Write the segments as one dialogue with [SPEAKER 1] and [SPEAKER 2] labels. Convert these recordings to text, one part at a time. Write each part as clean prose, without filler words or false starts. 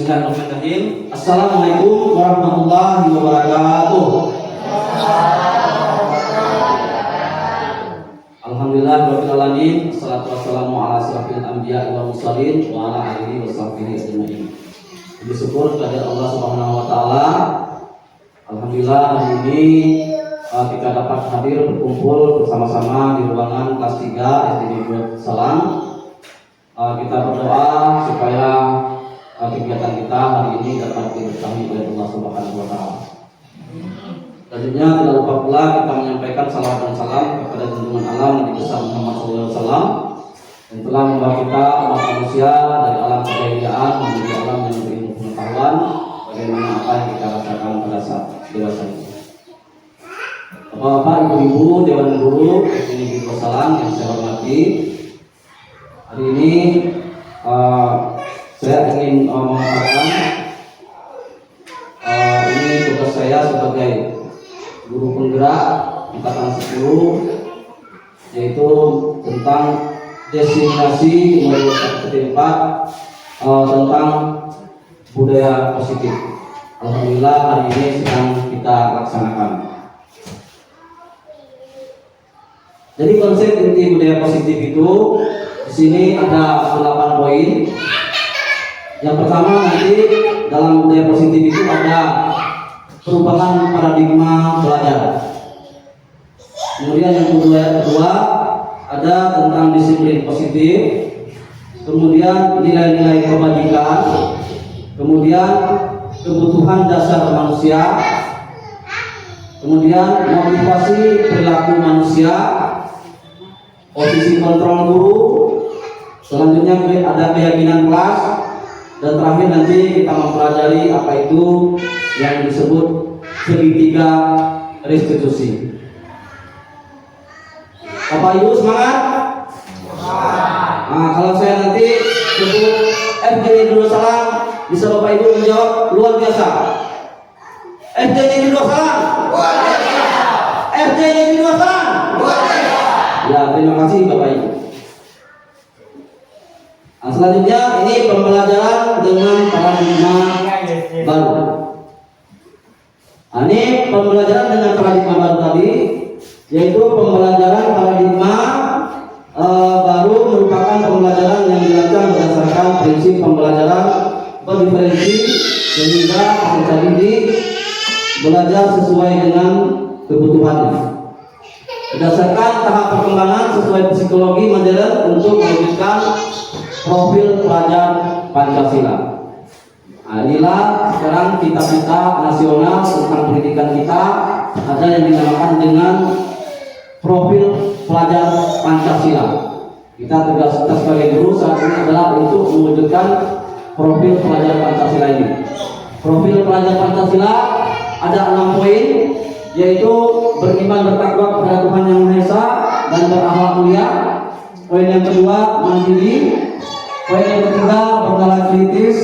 [SPEAKER 1] Bismillahirrahmanirrahim. Assalamualaikum warahmatullahi wabarakatuh. Alhamdulillahirabbil alamin. Wassalatu wassalamu ala asyrafil anbiya'i wal mursalin wa ala alihi washabbihi ajmain. Puji syukur kepada Allah Subhanahu wa taala. Alhamdulillah hari ini kita dapat hadir berkumpul bersama-sama di ruangan kelas 3 SD Negeri Salam. Kita berdoa supaya kegiatan kita hari ini dapat diberkahi oleh Allah Subhanahu wa taala. Selanjutnya tidak lupa pula kita menyampaikan salawat dan salam kepada junjungan Allah Nabi besar Muhammad SAW yang telah membawa kita umat manusia dari alam kejahiliaan menuju alam yang berilmu pengetahuan bagaimana apa yang kita rasakan pada saat dewasa ini. Bapak-bapak, ibu-ibu, dewan guru SD Negeri Salam yang saya hormati, hari ini saya ingin mengatakan ini tugas saya sebagai guru penggerak angkatan 10, yaitu tentang diseminasi modul 1.4 tentang budaya positif. Alhamdulillah hari ini sedang kita laksanakan. Jadi konsep inti budaya positif itu di sini ada 8 poin. Yang pertama, nanti dalam budaya positif itu ada perubahan paradigma belajar. Kemudian yang kedua ada tentang disiplin positif. Kemudian nilai-nilai kebajikan. Kemudian kebutuhan dasar manusia. Kemudian motivasi perilaku manusia. Posisi kontrol guru. Selanjutnya ada keyakinan kelas. Dan terakhir nanti kita mempelajari apa itu yang disebut segitiga restitusi. Bapak Ibu semangat? Nah, kalau saya nanti sebut SD Negeri Salam, bisa Bapak Ibu menjawab luar biasa. SD Negeri Salam. Luar biasa. SD Negeri Salam. Luar biasa. Ya, terima kasih Bapak Ibu. Nah, selanjutnya ini pembelajaran dengan paradigma baru. Nah, ini pembelajaran dengan paradigma baru tadi, yaitu pembelajaran paradigma baru merupakan pembelajaran yang dirancang berdasarkan prinsip pembelajaran berdiferensi sehingga peserta didik belajar sesuai dengan kebutuhannya. Berdasarkan tahap perkembangan sesuai psikologi modern untuk mewujudkan profil pelajar Pancasila. Nah, inilah sekarang cita-cita nasional tentang pendidikan kita, ada yang dinamakan dengan profil pelajar Pancasila. Kita tugas kita sebagai guru saat ini adalah untuk mewujudkan profil pelajar Pancasila ini. Profil pelajar Pancasila ada 6 poin, yaitu beriman bertakwa kepada Tuhan Yang Maha Esa dan berakhlak mulia. Poin yang kedua, mandiri. Poin yang ketiga, bernalar kritis.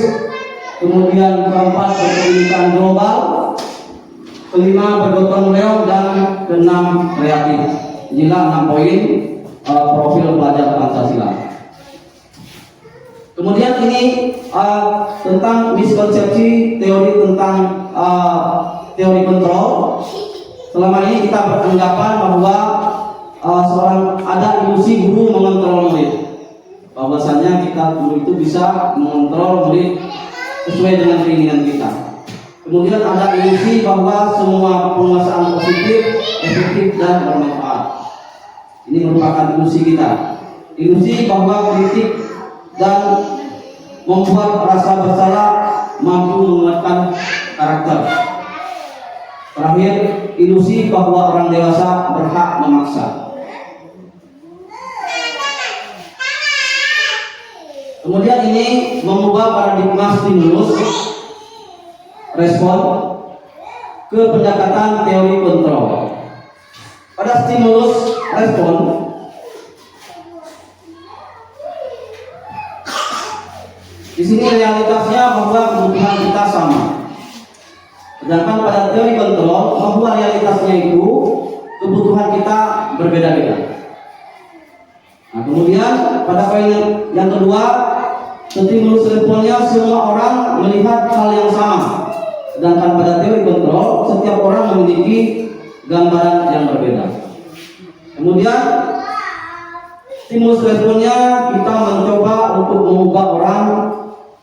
[SPEAKER 1] Kemudian keempat, berpendidikan global. Kelima, bergotong royong. Dan keenam, kreatif. Inilah 6 poin profil pelajar Pancasila. Kemudian ini tentang miskonsepsi teori tentang teori kontrol. Selama ini kita beranggapan bahwa ada ilusi guru mengontrol murid. Bahwasanya kita guru itu bisa mengontrol murid sesuai dengan keinginan kita. Kemudian ada ilusi bahwa semua penguasaan positif, efektif dan bermanfaat. Ini merupakan ilusi kita. Ilusi bahwa kritik dan membuat rasa bersalah mampu menguatkan karakter. Terakhir, ilusi bahwa orang dewasa berhak memaksa. Kemudian ini mengubah paradigma stimulus respon ke pendekatan teori kontrol. Pada stimulus respon, di sini realitasnya bahwa kebutuhan kita sama. Sedangkan pada teori kontrol, bahwa realitasnya itu kebutuhan kita berbeda-beda. Nah, kemudian pada poin yang kedua, stimulus responnya semua orang melihat hal yang sama. Sedangkan pada teori kontrol, setiap orang memiliki gambaran yang berbeda. Kemudian stimulus responnya kita mencoba untuk mengubah orang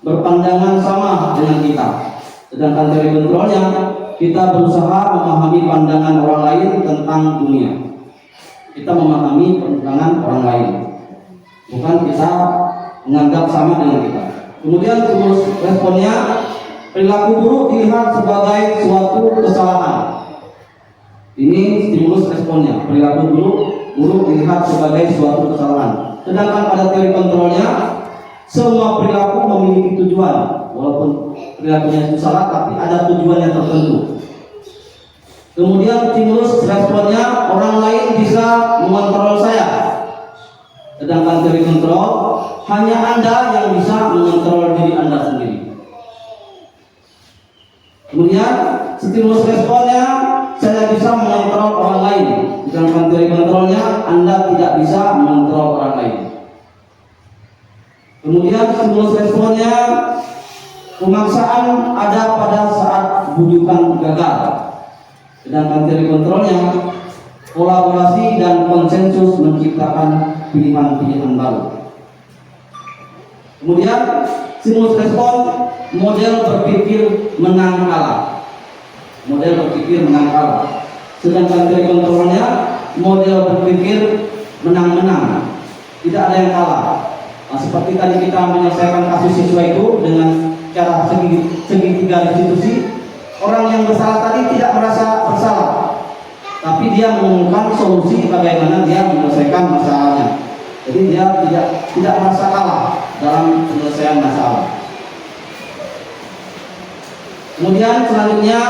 [SPEAKER 1] berpandangan sama dengan kita. Sedangkan teori kontrolnya kita berusaha memahami pandangan orang lain tentang dunia. Kita memahami pandangan orang lain, bukan kita menganggap sama dengan kita. Kemudian stimulus responnya, perilaku buruk dilihat sebagai suatu kesalahan. Ini stimulus responnya, perilaku buruk dilihat sebagai suatu kesalahan. Sedangkan pada teori kontrolnya, semua perilaku memiliki tujuan. Walaupun perilakunya itu salah, tapi ada tujuannya tertentu. Kemudian stimulus responnya, orang lain bisa mengontrol saya. Sedangkan teori kontrol, hanya Anda yang bisa mengontrol diri Anda sendiri. Kemudian stimulus responnya, saya bisa mengontrol orang lain. Sedangkan teori kontrolnya, Anda tidak bisa mengontrol orang lain. Kemudian stimulus responnya, pemaksaan ada pada saat bujukan gagal. Sedangkan teori kontrolnya, kolaborasi dan konsensus menciptakan pilihan-pilihan baru. Kemudian stimulus respon, model berpikir menang kalah. Model berpikir menang kalah. Sedangkan teori kontrolnya, model berpikir menang-menang. Tidak ada yang kalah. Nah, seperti tadi kita menyelesaikan kasus siswa itu dengan cara segitiga restitusi. Orang yang bersalah tadi tidak merasa bersalah, tapi dia menemukan solusi bagaimana dia menyelesaikan masalahnya. Jadi dia tidak merasa kalah dalam penyelesaian masalah. Kemudian selanjutnya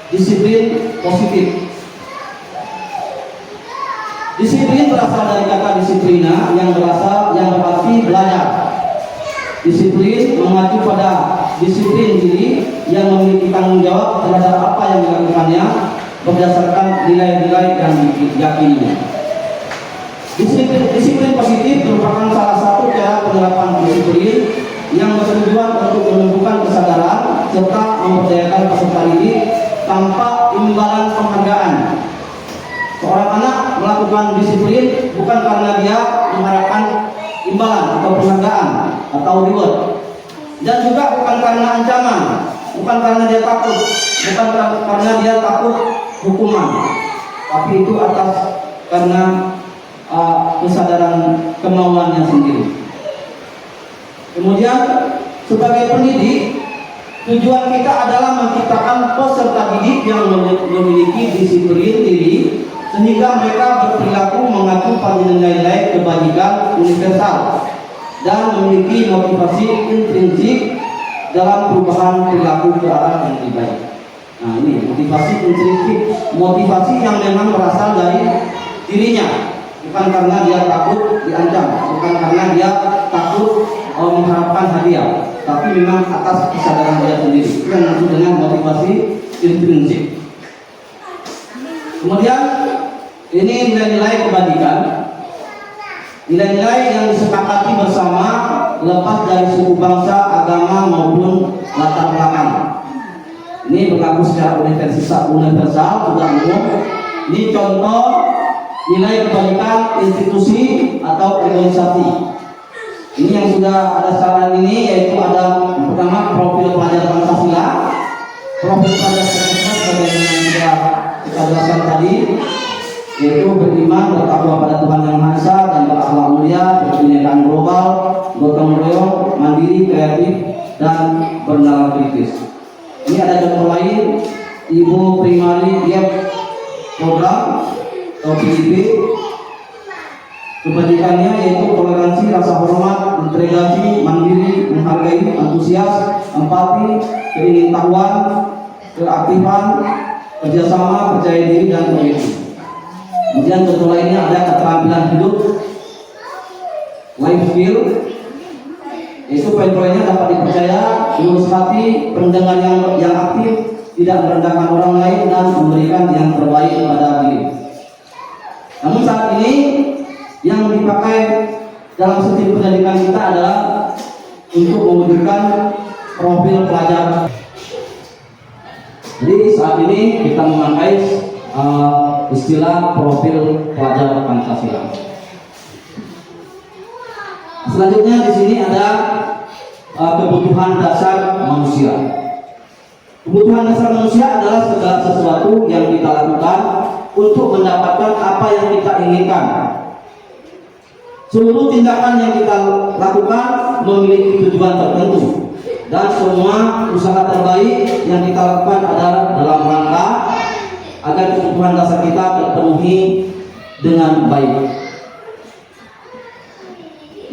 [SPEAKER 1] disiplin positif. Disiplin berasal dari kata disiplina yang berarti belajar. Disiplin mengacu pada disiplin diri yang memiliki tanggung jawab terhadap apa yang dilakukannya berdasarkan nilai-nilai yang diyakininya. Disiplin positif merupakan salah satu cara penerapan disiplin yang bertujuan untuk menumbuhkan kesadaran serta memberdayakan peserta didik tanpa imbalan penghargaan. Seorang anak melakukan disiplin bukan karena dia mengharapkan imbalan atau penghargaan atau reward, dan juga bukan karena ancaman, bukan karena dia takut, bukan karena dia takut hukuman, tapi itu karena kesadaran kemauannya sendiri. Kemudian sebagai pendidik, tujuan kita adalah menciptakan peserta didik yang memiliki disiplin diri sehingga mereka berperilaku mengacu pada nilai-nilai kebajikan universal dan memiliki motivasi intrinsik dalam perubahan perilaku ke arah yang lebih baik. Nah, ini motivasi intrinsik, motivasi yang memang berasal dari dirinya, bukan karena dia takut diancam, bukan karena dia takut mengharapkan hadiah, tapi memang atas kesadaran dia sendiri. Itu yang disebut dengan motivasi intrinsik. Kemudian ini nilai-nilai kebajikan, nilai-nilai yang disepakati bersama lepas dari suku bangsa, agama maupun latar belakang. Ini berlaku secara universal sudah umum. Ini contoh nilai kebajikan institusi atau organisasi. Ini yang sudah ada sekarang ini, yaitu ada pertama profil pelajar Pancasila, profil pelajar Pancasila sebagaimana yang sudah kita jelaskan tadi, yaitu beriman, bertakwa pada Tuhan Yang Maha Esa dan berakhlak mulia, berkebinekaan global, gotong royong, mandiri, kreatif, dan bernalar kritis. Ini ada contoh lain, Ibu Primary Gap Program atau PIP. Kebajikannya yaitu toleransi, rasa hormat, integrasi, mandiri, menghargai, antusias, empati, keingintahuan, keaktifan, kerjasama, percaya diri, dan komitmen. Kemudian contoh lainnya ada keterampilan hidup, life skill, yaitu poin-poinnya dapat dipercaya, lurus hati, pendengar yang aktif, tidak merendahkan orang lain, dan memberikan yang terbaik pada diri. Namun saat ini yang dipakai dalam sistem pendidikan kita adalah untuk mewujudkan profil pelajar. Jadi saat ini kita memakai istilah profil pelajar Pancasila. Selanjutnya di sini ada kebutuhan dasar manusia. Kebutuhan dasar manusia adalah segala sesuatu yang kita lakukan untuk mendapatkan apa yang kita inginkan. Seluruh tindakan yang kita lakukan memiliki tujuan tertentu, dan semua usaha terbaik yang kita lakukan adalah dalam rangka agar kebutuhan dasar kita terpenuhi dengan baik.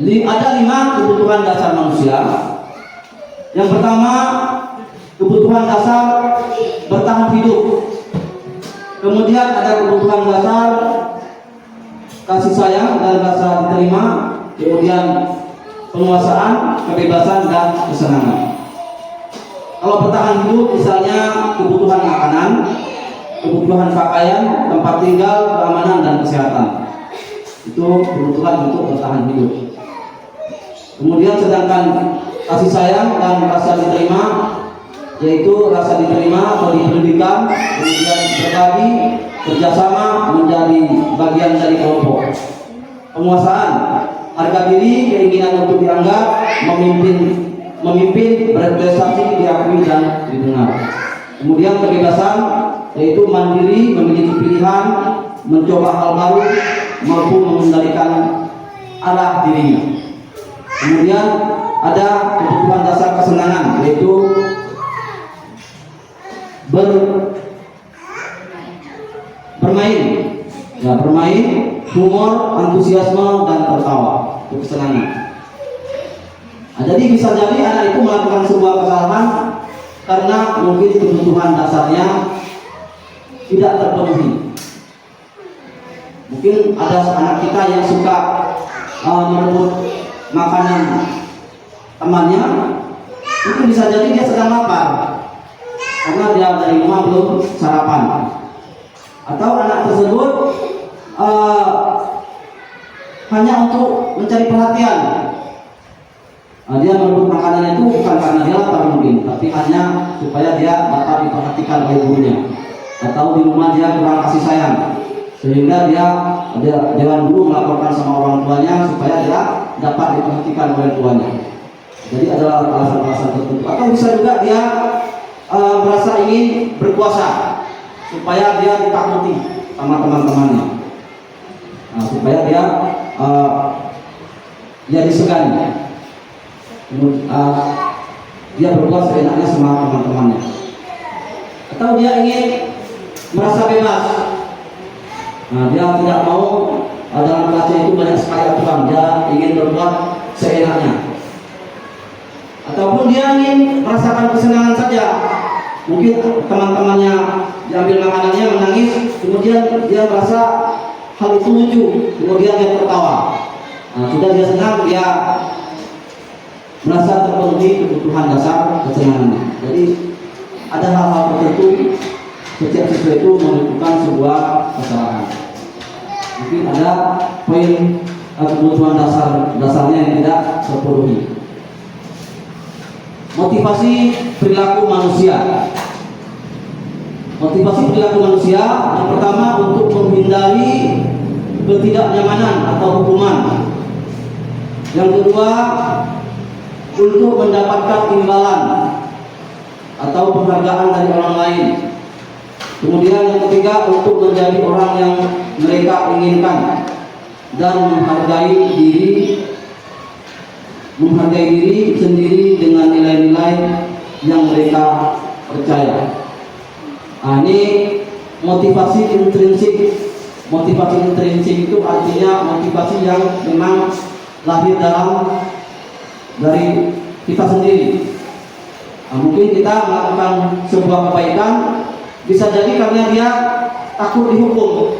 [SPEAKER 1] Ada 5 kebutuhan dasar manusia. Yang pertama, kebutuhan dasar bertahan hidup. Kemudian ada kebutuhan dasar kasih sayang dan rasa diterima, kemudian penguasaan, kebebasan, dan kesenangan. Kalau bertahan hidup, misalnya kebutuhan makanan, kebutuhan pakaian, tempat tinggal, keamanan, dan kesehatan. Itu kebutuhan untuk bertahan hidup. Kemudian sedangkan kasih sayang dan rasa diterima, yaitu rasa diterima atau pendidikan, kemudian berbagi, kerjasama, menjadi bagian dari kelompok. Penguasaan, harga diri, keinginan untuk dianggap, memimpin, berprestasi, diakui dan didengar. Kemudian kebebasan, yaitu mandiri, memiliki pilihan, mencoba hal baru, mampu mengendalikan arah dirinya. Kemudian ada kebutuhan dasar kesenangan, yaitu bermain, humor, antusiasme, dan tertawa, itu kesenangan. Jadi bisa jadi anak itu melakukan sebuah kesalahan karena mungkin kebutuhan dasarnya tidak terpenuhi. Mungkin ada anak kita yang suka merebut makanan temannya, mungkin bisa jadi dia sedang lapar karena dia dari rumah belum sarapan. Atau anak tersebut hanya untuk mencari perhatian. Dia merebut makanan itu bukan karena dia lapar mungkin, tapi hanya supaya dia dapat diperhatikan oleh gurunya. Atau di rumah dia kurang kasih sayang, sehingga dia dewan guru melaporkan sama orang tuanya supaya dia dapat diperhatikan oleh tuanya. Jadi adalah alasan-alasan tertentu. Atau bisa juga dia merasa ingin berkuasa supaya dia ditakuti sama teman-temannya, supaya dia disegani. Dia berbuat seenaknya sama teman-temannya. Atau dia ingin merasa bebas. Dia tidak mau dalam kelasnya itu banyak sekali aturan. Dia ingin berbuat seenaknya. Ataupun dia ingin merasakan kesenangan saja. Mungkin teman-temannya diambil makanannya menangis, kemudian dia merasa hal itu lucu, kemudian dia tertawa. Sudah dia senang, dia merasa terpenuhi kebutuhan dasar kesenangannya. Jadi ada hal-hal tertentu setiap siswa itu melakukan sebuah kesalahan. Mungkin ada poin kebutuhan dasarnya yang tidak terpenuhi. Motivasi perilaku manusia. Motivasi perilaku manusia yang pertama untuk menghindari ketidaknyamanan atau hukuman. Yang kedua untuk mendapatkan imbalan atau penghargaan dari orang lain. Kemudian yang ketiga untuk menjadi orang yang mereka inginkan dan menghargai diri sendiri dengan nilai-nilai yang mereka percaya. Ini motivasi intrinsik. Motivasi intrinsik itu artinya motivasi yang memang lahir dari kita sendiri. Mungkin kita melakukan sebuah kebaikan bisa jadi karena dia takut dihukum,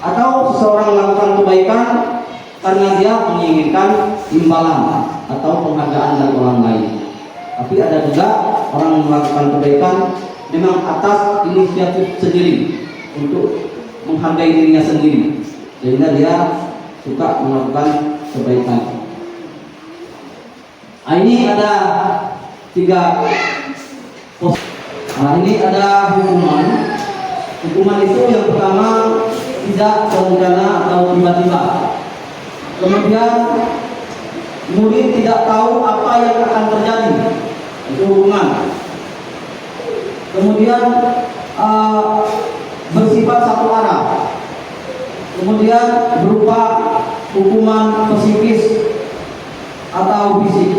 [SPEAKER 1] atau seseorang melakukan kebaikan karena dia menginginkan imbalan atau penghargaan dari orang lain. Tapi ada juga orang yang melakukan kebaikan memang atas inisiatif sendiri untuk menghargai dirinya sendiri, sehingga dia suka melakukan kebaikan. Nah, ini ada 3 pos. Nah, ini ada hukuman. Hukuman itu yang pertama tidak berencana atau tiba-tiba. Kemudian murid tidak tahu apa yang akan terjadi, itu hukuman. Kemudian bersifat satu arah. Kemudian berupa hukuman psikis atau fisik.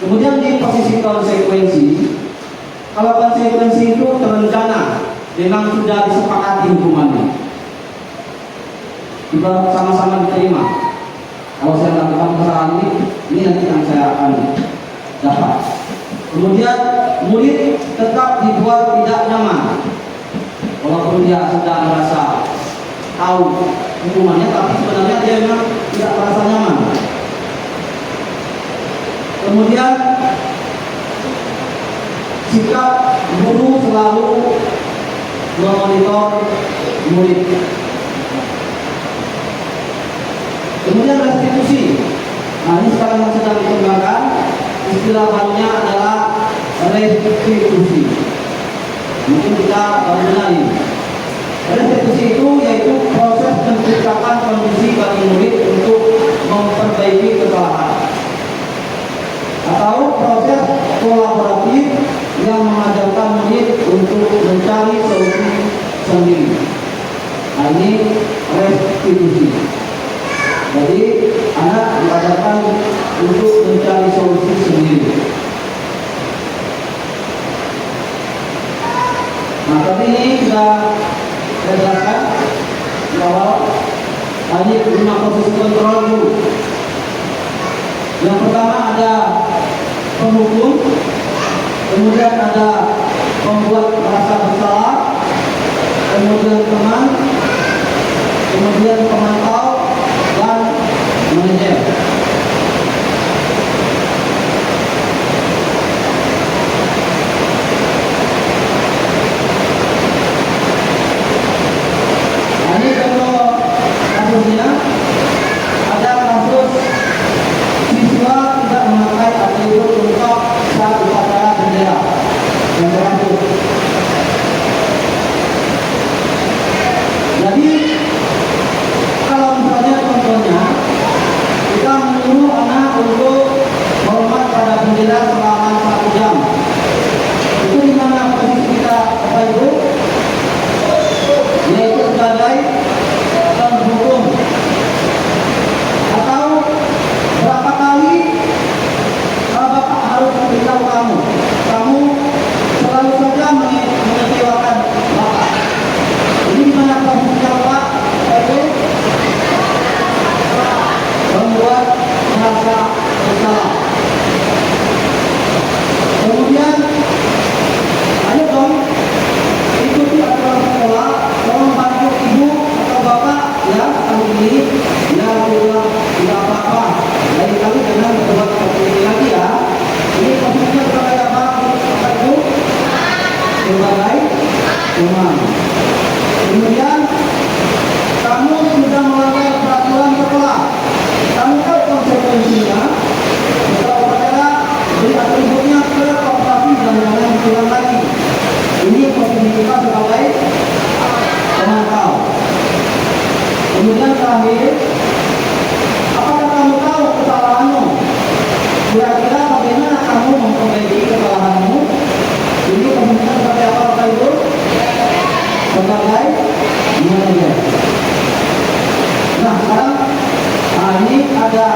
[SPEAKER 1] Kemudian di posisi konsekuensi, kalau konsekuensi itu terencana, memang sudah disepakati hukumannya, kita sama-sama diterima. Kalau saya lakukan kesalahan ini nanti yang saya akan dapat. Kemudian murid tetap dibuat tidak nyaman, walaupun dia sudah merasa tahu hukumannya, tapi sebenarnya dia memang tidak merasa nyaman. Kemudian sikap guru selalu memonitor murid. Kemudian restitusi. Nah, ini sekarang yang sedang dikembangkan. Istilah barunya adalah restitusi. Mungkin kita baru dengar ini. Restitusi itu yaitu proses menciptakan kondisi bagi murid untuk memperbaiki kesalahan, atau proses kolaboratif yang mengajarkan murid untuk mencari solusi sendiri. Nah, ini restitusi. Jadi anak diajarkan untuk mencari solusi sendiri. Nah, tadi ini sudah saya jelaskan di awal. Tadi 5 proses kontrol dulu. Yang pertama ada penghukum, kemudian ada pembuat merasa bersalah, kemudian teman, kemudian pemantau, dan manajer. Nah, ini contoh kasusnya. Ada kasus siswa tidak memakai atribut lengkap saat upacara bendera yang berlangsung. Jadi kalau misalnya contohnya kita menyuruh anak untuk hormat pada bendera selama 1 jam, itu di mana posisi kita, Bapak Ibu? Yaitu sebagai penghukum. Atau berapa kali Bapak harus memberitahu kamu selalu saja mengecewakan Bapak. Ini dimana posisinya Bapak? Itu membuat merasa bersalah. Kemudian ayo dong ikuti aturan sekolah, tolong bantu ibu atau bapak ya kali ini, ya tidak apa-apa, lain kali jangan berbuat seperti ini lagi ya. Ini posisinya sebagai apa itu? Sebagai teman. Kemudian kamu sudah melanggar peraturan sekolah, kamu tahu konsekuensinya. Setelah upacara beri atributnya ke koperasi dan jangan diulang lagi. Ini posisi kita sebagai pemantau. Kemudian terakhir, apakah kamu tahu kesalahanmu? Kira-kira bagaimana kamu memperbaiki kesalahanmu? Ini posisinya sebagai apa, Bapak Ibu? Sebagai manajer. Nah, sekarang ini ada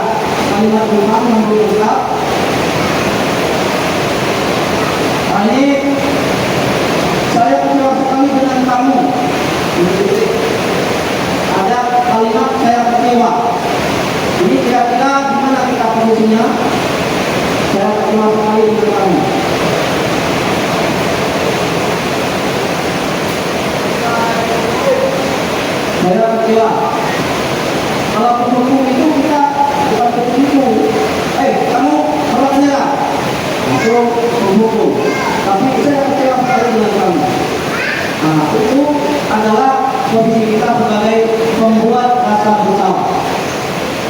[SPEAKER 1] kalimat hukuman yang berlengkap. Nah, ini saya kecewa sekali dengan kamu. Ada kalimat saya kecewa. Ini kira-kira gimana kita posisinya? Saya kecewa sekali dengan kamu. Saya kecewa. Kalau penghukum itu kita bukan penghukum. Kamu hormat bendera. Itu penghukum. Tapi saya kecewa sekali dengan kamu. Nah, itu adalah posisi kita sebagai pembuat rasa bersalah.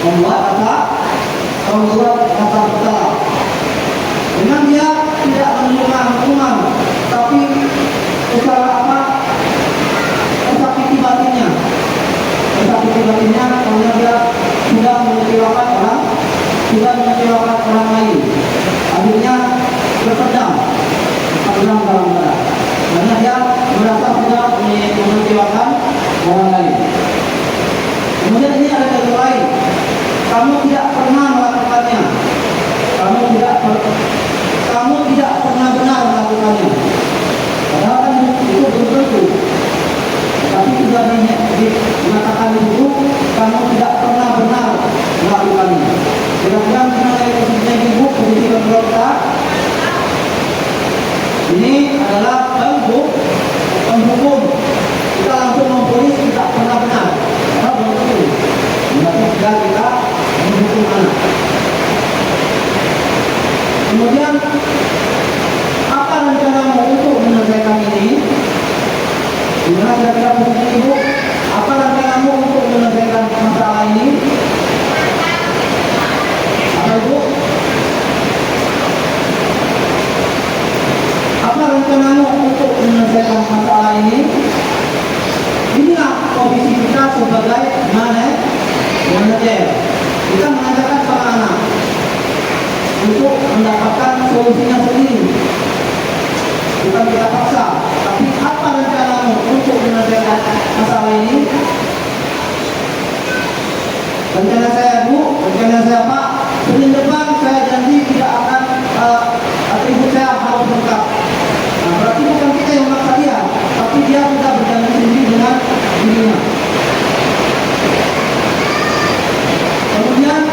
[SPEAKER 1] Membuat rasa membuat rasa bersalah. Memang dia tidak menerima hukuman, tapi secara apa? Tersakiti batinnya. Tersakiti batinnya karena dia sudah mengecewakan orang lain. Akhirnya berpendam dalam dada. Karena dia merasa sudah mengecewakan orang lain. Kemudian ini ada satu lain. Kamu tidak pernah melakukannya. Kamu tidak pernah benar melakukannya. Padahal kan itu belum tentu. Tapi sudah dinyatakan itu, kamu tidak pernah benar melakukannya. Kira-kira mengenai posisinya ibu, posisi kedua kita. Ini adalah penghukum. Kita langsung memponis tidak pernah benar. Karena belum tentu. Berarti sudah kita menghukum anak. Kemudian apa rencanamu untuk menyelesaikan ini? Gimana kira-kira posisi ibu? Apa rencanamu untuk menyelesaikan masalah ini? Apa ibu? Apa rencanamu untuk menyelesaikan masalah ini? Inilah posisi kita sebagai manajer. Kita mengajarkan sama anak untuk mendapatkan solusinya sendiri. Bukan kita paksa. Tapi apa rencanamu untuk menyelesaikan masalah ini? Rencana saya Bu, rencana saya Pak, Senin depan saya janji tidak akan atribut saya harus lengkap. Nah, berarti bukan kita yang memaksa dia, tapi dia sudah berjanji sendiri dengan dirinya. Kemudian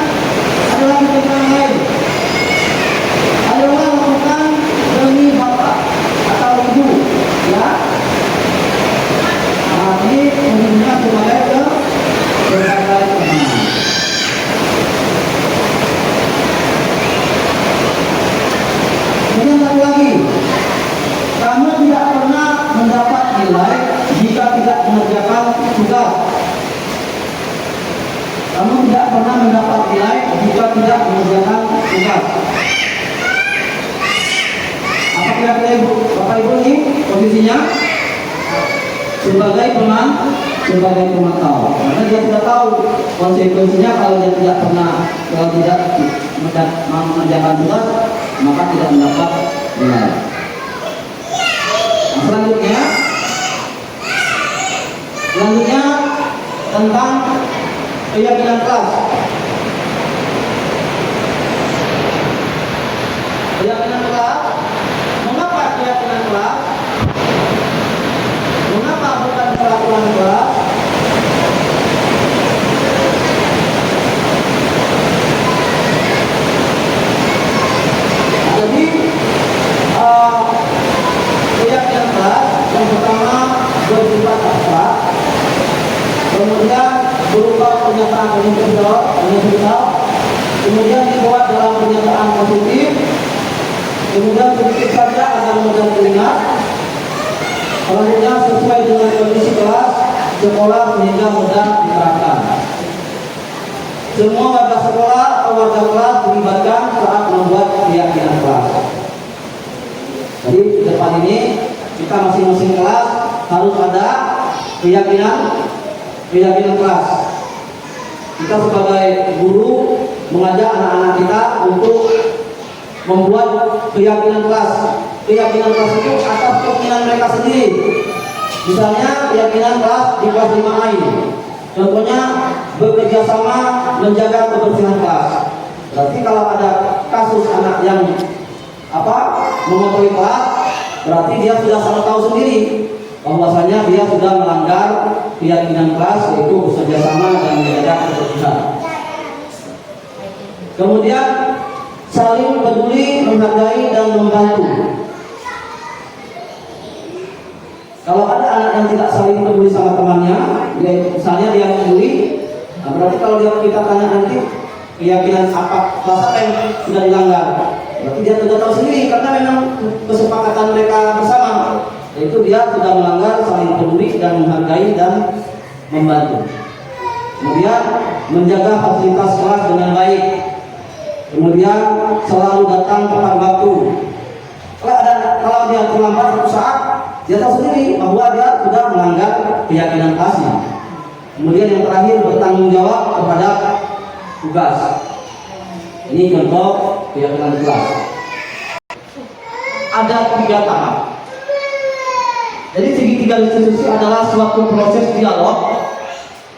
[SPEAKER 1] ada lagi rencana lain. Ada orang melakukan demi bapak atau ibu, ya. Nah, ini umumnya sebagai berbagai teman. Kemudian satu lagi, kamu tidak pernah mendapat nilai jika tidak mengerjakan tugas. Kamu tidak pernah mendapat nilai jika tidak mengerjakan tugas. Apa kira-kira ibu, bapak ibu ini posisinya? Sebagai pemantau. Karena dia tidak tahu konsekuensinya kalau dia tidak mengerjakan tugas, maka tidak mendapat nilai. Nah, selanjutnya tentang keyakinan kelas. Keyakinan kelas. Mengapa keyakinan kelas? Mengapa bukan peraturan kelas? Jadi keyakinan kelas yang pertama bersifat abstrak, kemudian berupa pernyataan universal, kemudian dibuat dalam pernyataan positif, kemudian sedikit saja agar mudah diingat, selanjutnya sesuai dengan kondisi kelas sekolah sehingga mudah diterapkan. Semua warga sekolah atau warga kelas dilibatkan saat membuat keyakinan kelas. Jadi di depan ini kita masing-masing kelas harus ada keyakinan kelas. Kita sebagai guru mengajak anak-anak kita untuk membuat keyakinan kelas. Keyakinan kelas itu atas keinginan mereka sendiri. Misalnya keyakinan kelas di kelas 5A ini. Contohnya bekerja sama menjaga kebersihan kelas. Berarti kalau ada kasus anak yang mengotori kelas, berarti dia sudah sangat tahu sendiri bahwasanya dia sudah melanggar keyakinan kelas, yaitu bekerja sama dan menjaga kebersihan. Kemudian saling peduli, menghargai dan membantu. Kalau ada anak yang tidak saling peduli sama temannya, misalnya dia peduli, nah berarti kalau kita tanya nanti keyakinan apa yang sudah dilanggar, berarti dia sudah tahu sendiri karena memang kesepakatan mereka bersama, yaitu dia sudah melanggar saling peduli dan menghargai dan membantu. Kemudian menjaga fasilitas kelas dengan baik. Kemudian selalu datang tepat waktu. Kalau dia terlambat suatu saat, dia tahu sendiri bahwa dia sudah melanggar keyakinan kelasnya. Kemudian yang terakhir, bertanggung jawab kepada tugas. Ini contoh keyakinan kelas. Ada 3 tahap. Jadi segitiga institusi adalah suatu proses dialog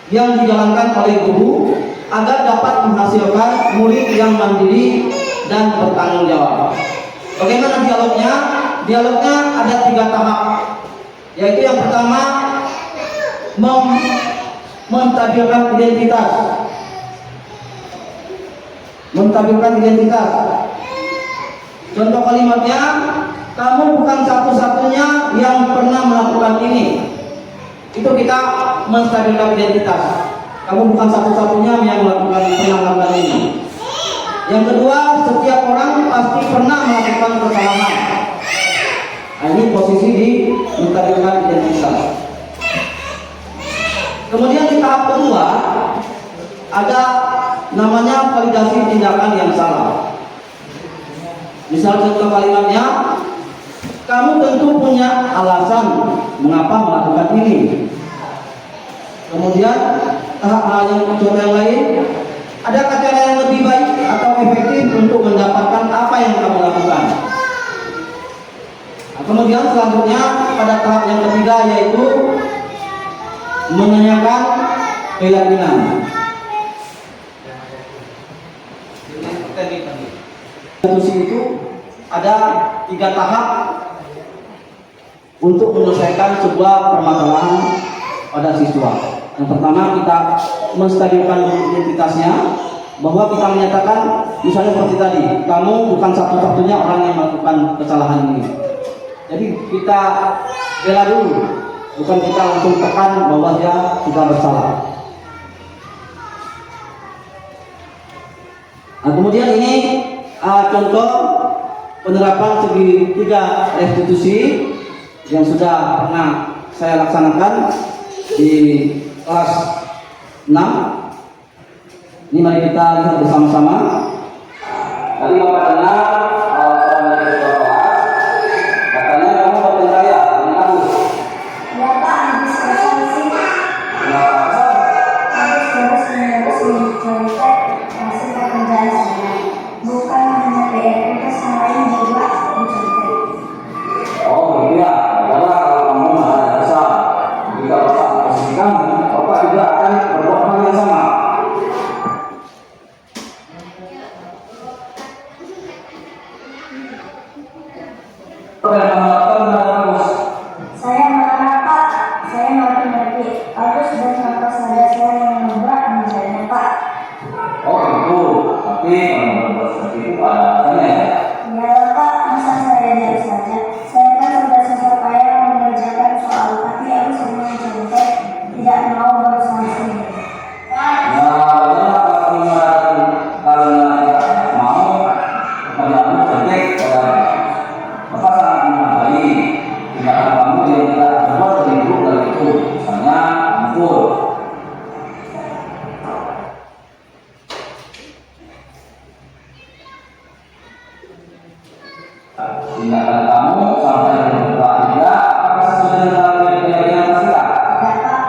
[SPEAKER 1] yang dijalankan oleh guru agar dapat menghasilkan murid yang mandiri dan bertanggung jawab. Bagaimana dialognya? Dialognya ada 3 tahap, yaitu yang pertama mentampilkan identitas. Mentampilkan identitas. Contoh kalimatnya, kamu bukan satu-satunya yang pernah melakukan ini. Itu kita menstabilkan identitas. Kamu bukan satu-satunya yang pernah melakukan ini. Yang kedua, setiap orang pasti pernah melakukan kesalahan. Nah, ini posisi di menstabilkan identitas. Kemudian di tahap kedua ada namanya validasi tindakan yang salah. Misal contoh kalimatnya, kamu tentu punya alasan mengapa melakukan ini. Kemudian contoh yang lain, adakah cara yang lebih baik atau efektif untuk mendapatkan apa yang kamu lakukan? Nah, kemudian selanjutnya pada tahap yang ketiga yaitu menanyakan keyakinan. Institusi itu ada 3 tahap untuk menyelesaikan sebuah permasalahan pada siswa. Yang pertama, kita menstabilkan identitasnya, bahwa kita menyatakan misalnya seperti tadi, kamu bukan satu-satunya orang yang melakukan kesalahan ini. Jadi kita bela dulu, bukan kita langsung tekan bahwa dia sudah bersalah. Nah, kemudian ini contoh penerapan segitiga restitusi yang sudah pernah saya laksanakan di kelas 6. Ini mari kita lihat bersama-sama. Tadi Bapak dengar orang dari kelas katanya kamu berpercaya dengan aku.
[SPEAKER 2] Ya Pak, habis selesai sih.
[SPEAKER 1] Kenapa?
[SPEAKER 2] Habis terus mencontek hasil pekerjaan saya. Bukan hanya PR tugas yang lain juga mencontek.
[SPEAKER 1] Oh begitu ya. Adalah kalau kamu ada dasar, jika Bapak posisikan, Bapak juga akan berbuat hal yang sama.
[SPEAKER 2] Saya marah Pak, saya mati-mati. Agus dan kakak saudara saya yang membuat menjadinya Pak.
[SPEAKER 1] Oh itu, tapi kalau berbuat seperti itu ada alasannya ya?
[SPEAKER 2] Ya Pak, masa saya diam saja? Saya kan sudah susah payah mengerjakan soal, tapi Agus hanya mencontek, tidak mau bersanksi.
[SPEAKER 1] Ya, karena tidak mau, karena kamu cek pada Bapak sangat menghargai tindakan kamu yang tidak berbuat lebih buruk dari itu, misalnya mukul. Tindakan kamu sampai berbuat tidak, apakah sesuai dengan keyakinan kita?
[SPEAKER 2] Tidak Pak,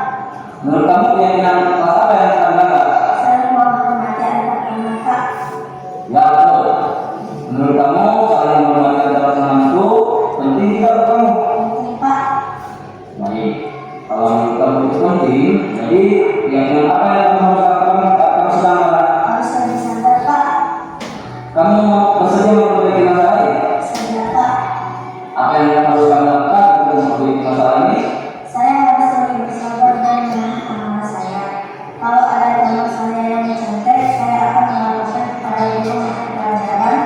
[SPEAKER 1] Menurut kamu keyakinan kelas apa yang akan datang?
[SPEAKER 2] saya mau menghormati anak ini Pak.
[SPEAKER 1] Ya betul. Menurut kamu saling menghormati antara teman itu penting tidak untuk kamu?
[SPEAKER 2] Penting Pak.
[SPEAKER 1] Baik. Kalau menurut kamu itu penting, jadi keyakinan apa yang kamu harus lakukan? Kamu sedang apa?
[SPEAKER 2] Harus lebih sabar Pak.
[SPEAKER 1] Kamu bersedia memperbaiki masalah ini?
[SPEAKER 2] Sabar Pak.
[SPEAKER 1] Apa yang harus kamu lakukan untuk memperbaiki masalah ini?
[SPEAKER 2] Saya harus lebih bersabar dan menahan amarah saya. Kalau ada teman saya yang mencontek, saya akan melaporkan kepada guru mata pelajaran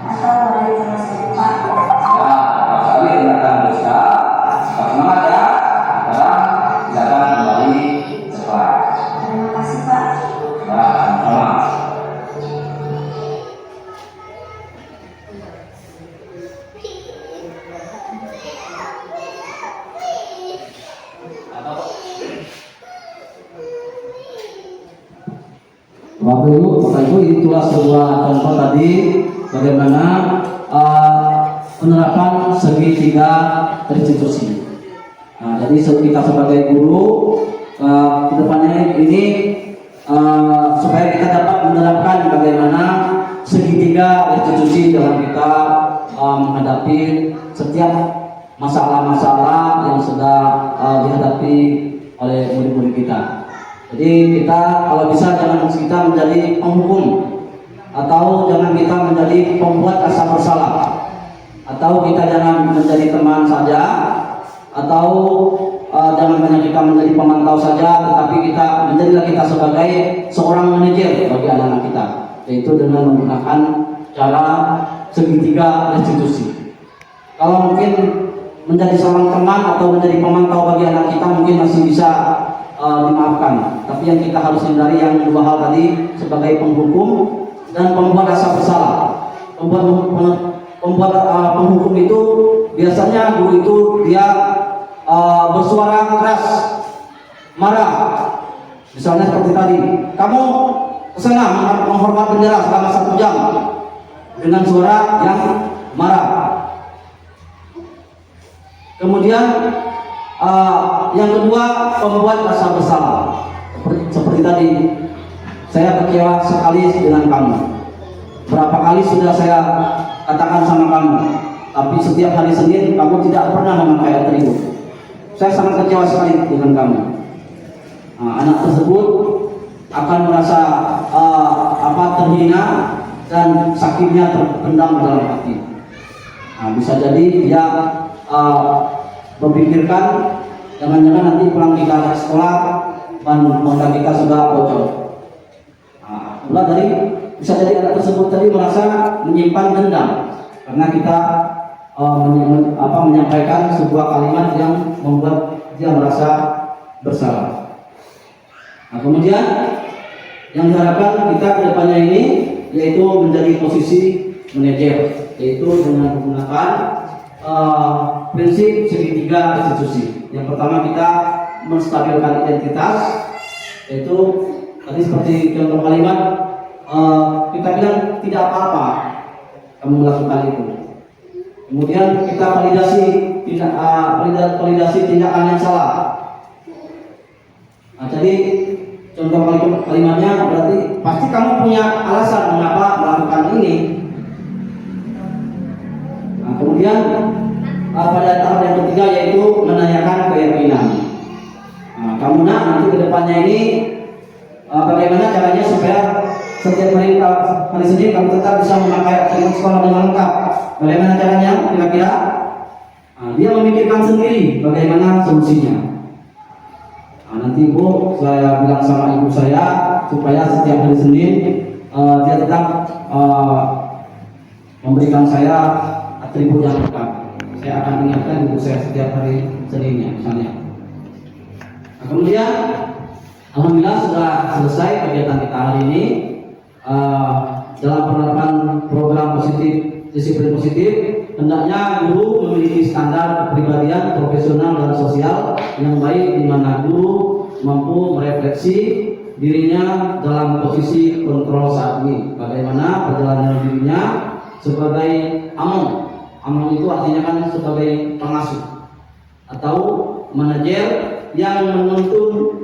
[SPEAKER 2] atau wali kelas saya Pak.
[SPEAKER 1] Ya, Pak sekali tindakan berusaha. Tetap semangat ya. Sekarang silakan kembali sekolah.
[SPEAKER 2] Terima kasih Pak.
[SPEAKER 1] Bapak Ibu, itulah sebuah contoh tadi bagaimana penerapan segitiga restitusi. Nah, jadi kita sebagai guru kedepannya ini supaya kita dapat menerapkan bagaimana segitiga restitusi dalam kita menghadapi setiap masalah-masalah yang sedang dihadapi oleh murid-murid kita. Jadi kita kalau bisa jangan kita menjadi penghukum, atau jangan kita menjadi pembuat rasa bersalah, atau kita jangan menjadi teman saja, atau jangan hanya kita menjadi pemantau saja, tetapi menjadilah kita sebagai seorang manajer bagi anak-anak kita, yaitu dengan menggunakan cara segitiga restitusi. Kalau mungkin menjadi seorang teman atau menjadi pemantau bagi anak kita mungkin masih bisa dimaafkan, tapi yang kita harus hindari yang dua hal tadi, sebagai penghukum dan pembuat rasa bersalah. Penghukum itu biasanya guru itu dia bersuara keras, marah. Misalnya seperti tadi, kamu kesana menghormat bendera selama 1 jam dengan suara yang marah. Kemudian yang kedua, pembuat rasa bersalah. Seperti tadi, saya kecewa sekali dengan kamu. Berapa kali sudah saya katakan sama kamu, tapi setiap hari Senin kamu tidak pernah memakai atribut. Saya sangat kecewa sekali dengan kamu. Anak tersebut akan merasa terhina dan sakitnya terpendam dalam hati. Bisa jadi dia berpikirkan jangan-jangan nanti pulang kita sekolah dan modal kita sudah bocor. Pula dari bisa jadi anak tersebut tadi merasa menyimpan dendam karena kita menyampaikan sebuah kalimat yang membuat dia merasa bersalah. Kemudian yang diharapkan kita kedepannya ini yaitu menjadi posisi manajer, yaitu dengan menggunakan prinsip segitiga restitusi. Yang pertama, kita menstabilkan identitas, yaitu tadi seperti contoh kalimat, kita bilang tidak apa-apa kamu melakukan itu. Kemudian kita validasi tindakan yang salah. Jadi contoh kalimatnya berarti pasti kamu punya alasan mengapa melakukan ini. Kemudian pada tahap yang ketiga yaitu menanyakan keyakinan. Kamu nanti kedepannya ini bagaimana caranya supaya setiap hari Senin kamu tetap bisa memakai atribut sekolah dengan lengkap. Bagaimana caranya? Kira-kira dia memikirkan sendiri bagaimana solusinya. Nanti Bu, saya bilang sama ibu saya supaya setiap hari Senin dia tetap memberikan saya atribut yang lengkap. Saya akan ingatkan ibu saya setiap hari Seninnya misalnya. Kemudian alhamdulillah sudah selesai kegiatan kita hari ini. Dalam penerapan program positif, disiplin positif, hendaknya guru memiliki standar kepribadian profesional dan sosial yang baik, di mana guru mampu merefleksi dirinya dalam posisi kontrol saat ini. Bagaimana perjalanan dirinya sebagai among. Among itu artinya kan sebagai pengasuh atau manajer yang menuntun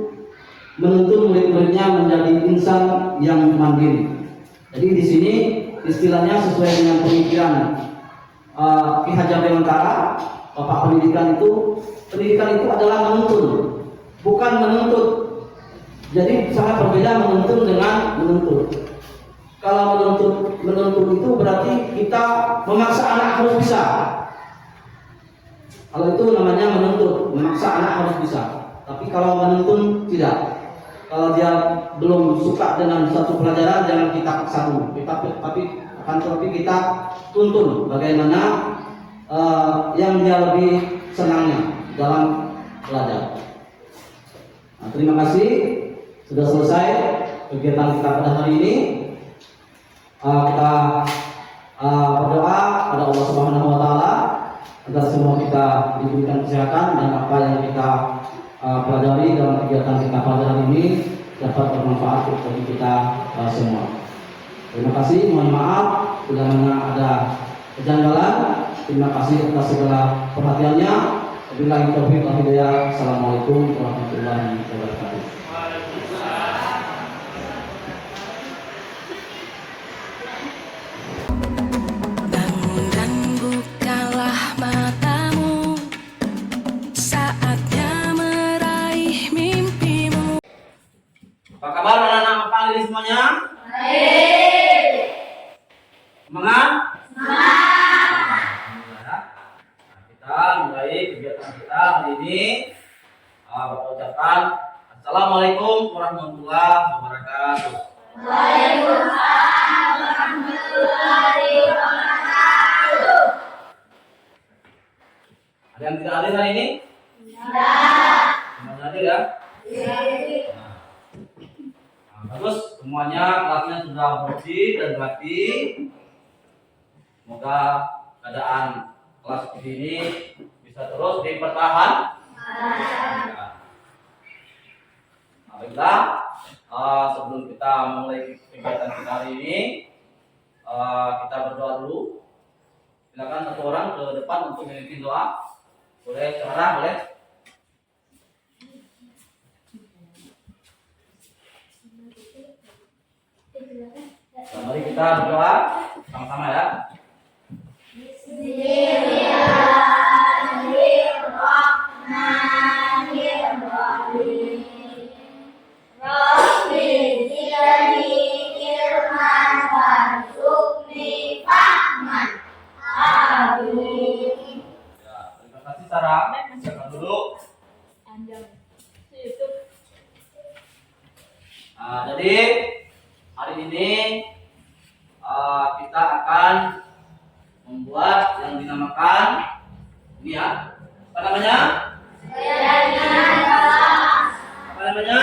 [SPEAKER 1] murid-muridnya menjadi insan yang mandiri. Jadi di sini istilahnya sesuai dengan pemikiran Ki Hajar Dewantara, Bapak pendidikan itu adalah menuntun, bukan menuntut. Jadi sangat berbeda menuntun dengan menuntut. Kalau menuntut itu berarti kita memaksa anak harus bisa. Kalau itu namanya menuntut, memaksa anak harus bisa. Tapi kalau menuntun tidak. Kalau dia belum suka dengan satu pelajaran, jangan kita paksa dulu. Tapi kita tuntun bagaimana yang dia lebih senangnya dalam belajar. Terima kasih sudah selesai kegiatan kita pada hari ini. Kita berdoa pada Allah Subhanahu Wa Taala agar semua kita diberikan kesehatan dan apa yang kita pelajari dalam kegiatan kita pada hari ini dapat bermanfaat bagi kita semua. Terima kasih, mohon maaf bila mana ada kejanggalan. Terima kasih atas segala perhatiannya. Wabillahi taufiq wal hidayah. Assalamualaikum warahmatullahi wabarakatuh.
[SPEAKER 3] Bangun dan bukalah matamu, saatnya meraih mimpimu.
[SPEAKER 1] Apa kabar anak-anak Bapak ini semuanya? Baik. Semangat? Semangat. Kita mulai kegiatan kita hari ini. Bapak ucapkan Assalamualaikum warahmatullahi wabarakatuh.
[SPEAKER 2] Waalaikumsalam warahmatullahi wabarakatuh.
[SPEAKER 1] Ada yang tidak hadir hari ini?
[SPEAKER 2] Tidak.
[SPEAKER 1] Semuanya hadir ya? Bagus, semuanya kelasnya sudah bersih dan rapi. Semoga keadaan kelas ini bisa terus dipertahankan. Baiklah, sebelum kita mulai kegiatan kita hari ini, kita berdoa dulu. Silakan satu orang ke depan untuk memimpin doa. Boleh sekarang, boleh. Mari kita berdoa sama-sama ya.
[SPEAKER 2] Bismillahirrahmanirrahim. Rabbi zidni ilman warzuqni fahman. Amin.
[SPEAKER 1] Ya, terima kasih Sarah. Silakan dulu. Jadi hari ini kita akan membuat yang dinamakan ini ya. Apa namanya? Apa namanya?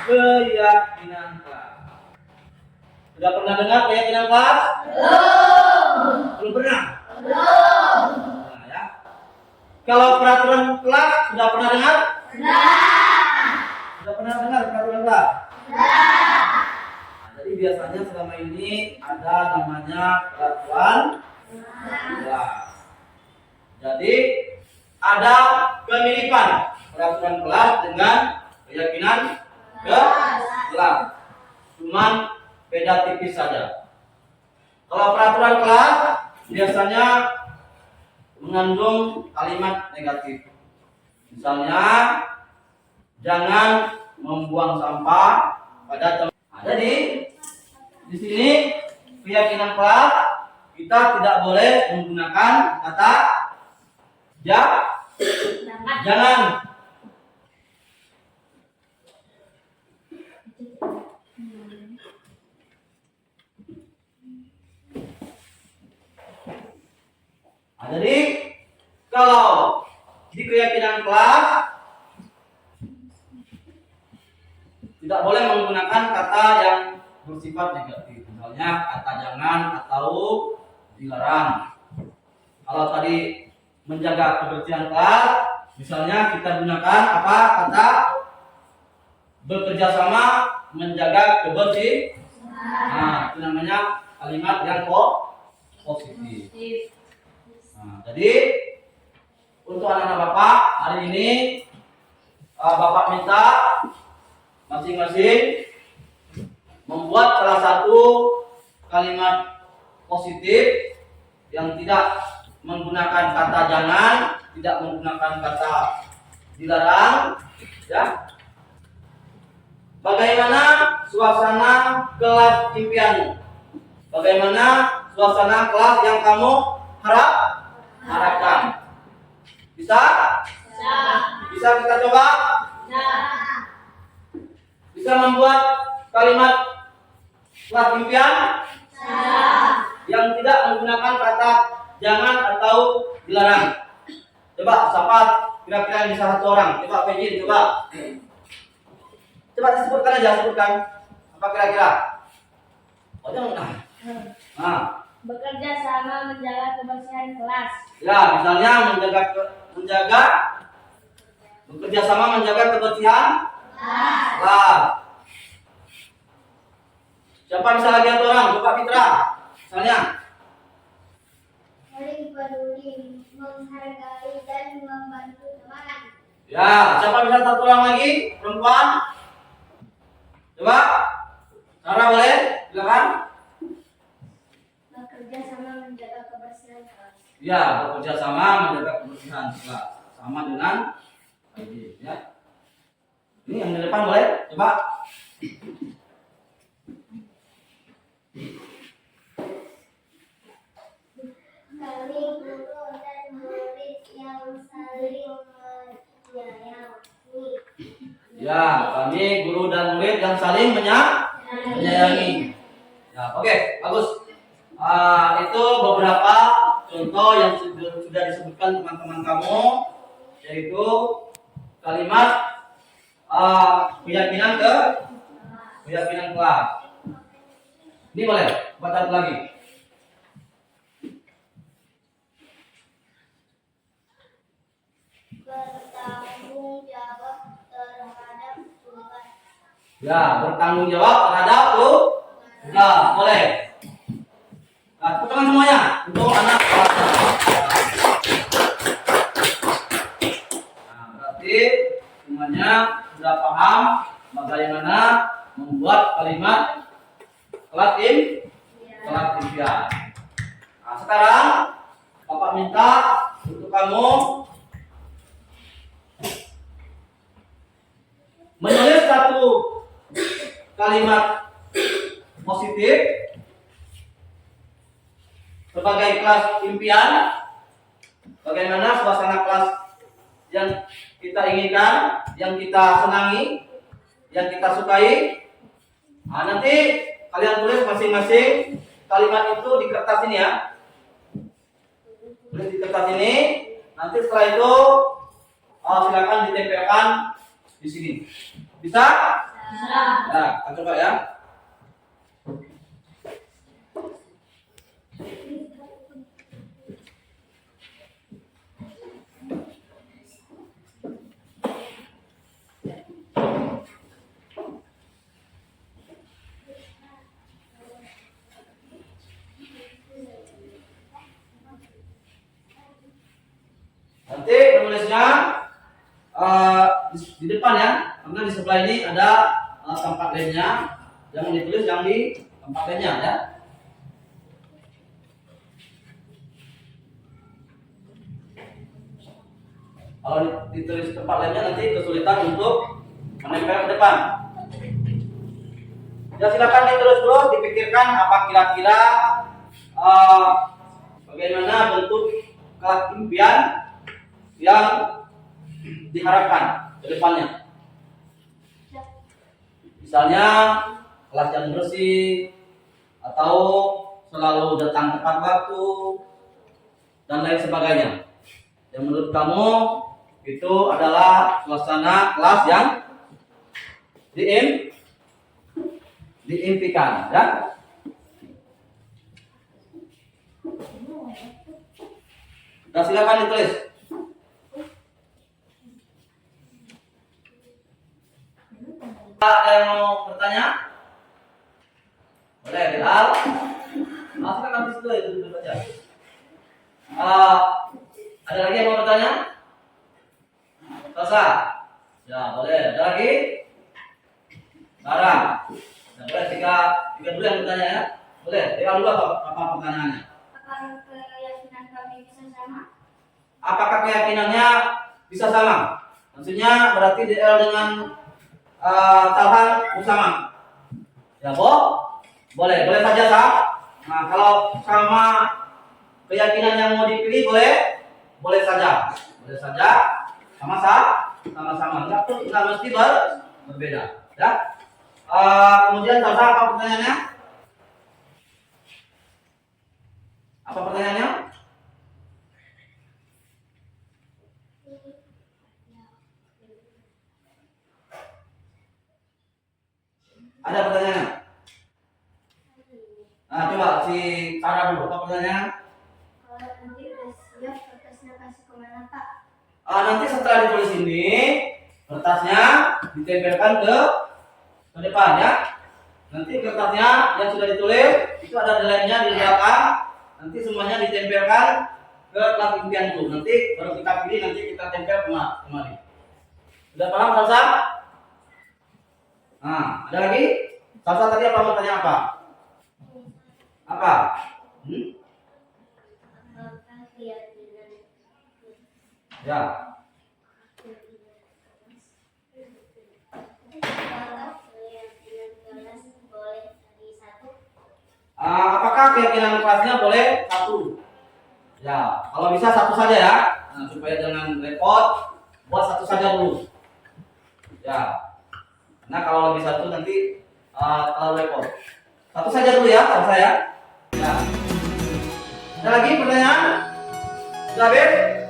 [SPEAKER 1] Keyakinan kelas. Sudah pernah dengar keyakinan kelas? Belum pernah? Nah, ya. Kalau peraturan kelas sudah pernah dengar? Sudah pernah dengar peraturan kelas? Nah, jadi biasanya selama ini ada namanya peraturan kelas. Jadi ada kemiripan peraturan kelas dengan keyakinan kelas. Cuman beda tipis saja. Kalau peraturan kelas biasanya mengandung kalimat negatif. Misalnya jangan membuang sampah pada tempat. Jadi di sini keyakinan kelas kita tidak boleh menggunakan kata jangan. Jadi kalau di keyakinan kelas tidak boleh menggunakan kata yang bersifat negatif, misalnya kata jangan atau dilarang. Kalau tadi menjaga kebersihan kelas, misalnya kita gunakan apa kata bekerja sama menjaga kebersihan. Nah, itu namanya kalimat yang positif. Nah, jadi untuk anak-anak Bapak hari ini Bapak minta masing-masing membuat salah satu kalimat positif yang tidak menggunakan kata jangan, tidak menggunakan kata dilarang, ya. Bagaimana suasana kelas impianmu? Bagaimana suasana kelas yang kamu harapkan? Bisa? Bisa kita coba? Bisa membuat kalimat kelas impian yang tidak menggunakan kata jangan atau dilarang. Coba siapa kira-kira yang bisa satu orang? Coba Pejin, coba. Coba disebutkan aja, sebutkan. Apa kira-kira? Oh, jangan. Nah,
[SPEAKER 2] Bekerja sama menjaga kebersihan kelas.
[SPEAKER 1] ya, misalnya menjaga Bekerja sama menjaga kebersihan kelas. Siapa bisa lagi satu orang? Coba Fitra. Misalnya.
[SPEAKER 2] Saling peduli, menghargai dan membantu teman.
[SPEAKER 1] Ya, siapa bisa satu orang lagi? Perempuan? Coba. Sarah boleh? Silakan.
[SPEAKER 2] Bekerja sama menjaga kebersihan kelas.
[SPEAKER 1] Ya, bekerja sama menjaga kebersihan kelas. Sama dengan ID, ya. Ini yang di depan boleh? Coba.
[SPEAKER 2] Kami guru dan murid yang saling menyayangi.
[SPEAKER 1] Ya, kami guru dan murid yang saling menyayangi. Ya, oke, bagus. Itu beberapa contoh yang sudah disebutkan teman-teman kamu, yaitu kalimat keyakinan kelas. Ini boleh baca lagi.
[SPEAKER 2] Bertanggung jawab terhadap tugas.
[SPEAKER 1] Ya, bertanggung jawab terhadap tugas. Boleh. Nah, tepuk tangan semuanya untuk anak kelasnya. Nah, berarti semuanya sudah paham bagaimana membuat kalimat kelas impian. Nah, sekarang Bapak minta untuk kamu menulis satu kalimat positif sebagai kelas impian. Bagaimana suasana kelas yang kita inginkan, yang kita senangi, yang kita sukai. Nah, nanti kalian tulis masing-masing kalimat itu di kertas ini ya. Tulis di kertas ini. Nanti setelah itu silakan ditempelkan di sini. Bisa? Bisa. Nah, kita coba ya. Nanti menulisnya di depan ya, karena di sebelah ini ada tempat lainnya. Jangan ditulis yang di tempat lainnya ya. Kalau ditulis tempat lainnya nanti kesulitan untuk menempel ke depan. Ya, silakan ditulis dulu, dipikirkan apa kira-kira bagaimana bentuk kelas impian yang diharapkan ke depannya. Misalnya kelas yang bersih, atau selalu datang tepat waktu, dan lain sebagainya. Yang menurut kamu itu adalah suasana kelas yang diimpikan, ya. Nah, silakan ditulis. Ada yang mau bertanya? Boleh, Bilal. Masukkan nanti situ itu dulu saja. Ada lagi yang mau bertanya? Sasa? Ya, boleh. Ada lagi? Sarah? Ya, boleh. Tiga dulu yang bertanya ya. Boleh. Tiga dulu apa pertanyaannya?
[SPEAKER 2] Apakah keyakinan kami bisa sama?
[SPEAKER 1] Apakah keyakinannya bisa sama? Maksudnya berarti DL dengan Talhan sama. Ya, boleh saja sah. Nah, kalau sama keyakinan yang mau dipilih boleh saja, sama-sama, nggak mesti berbeda, ya. Kemudian Sasa, apa pertanyaannya? Apa pertanyaannya? Ada pertanyaan? Nah, coba si Sarah dulu, apa pertanyaan?
[SPEAKER 2] Kalau nanti udah siap, kertasnya kasih kemana Pak?
[SPEAKER 1] Nanti setelah ditulis ini, kertasnya ditempelkan ke depan ya. Nanti kertasnya yang sudah ditulis itu ada deadline-nya di belakang. Nanti semuanya ditempelkan ke tempat impianku. Nanti baru kita pilih, nanti kita tempel kemari. Sudah paham Salsa? Ada lagi? Salsa tadi apa mau tanya apa? Apa? Ya. Apakah keyakinan kelasnya boleh satu? Ya, kalau bisa satu saja ya. Supaya jangan repot, buat satu saja dulu. Ya. Nah kalau lebih satu nanti terlalu repot. Satu saja dulu ya, kalau saya. Ya. Ada lagi pertanyaan? Sudah habis?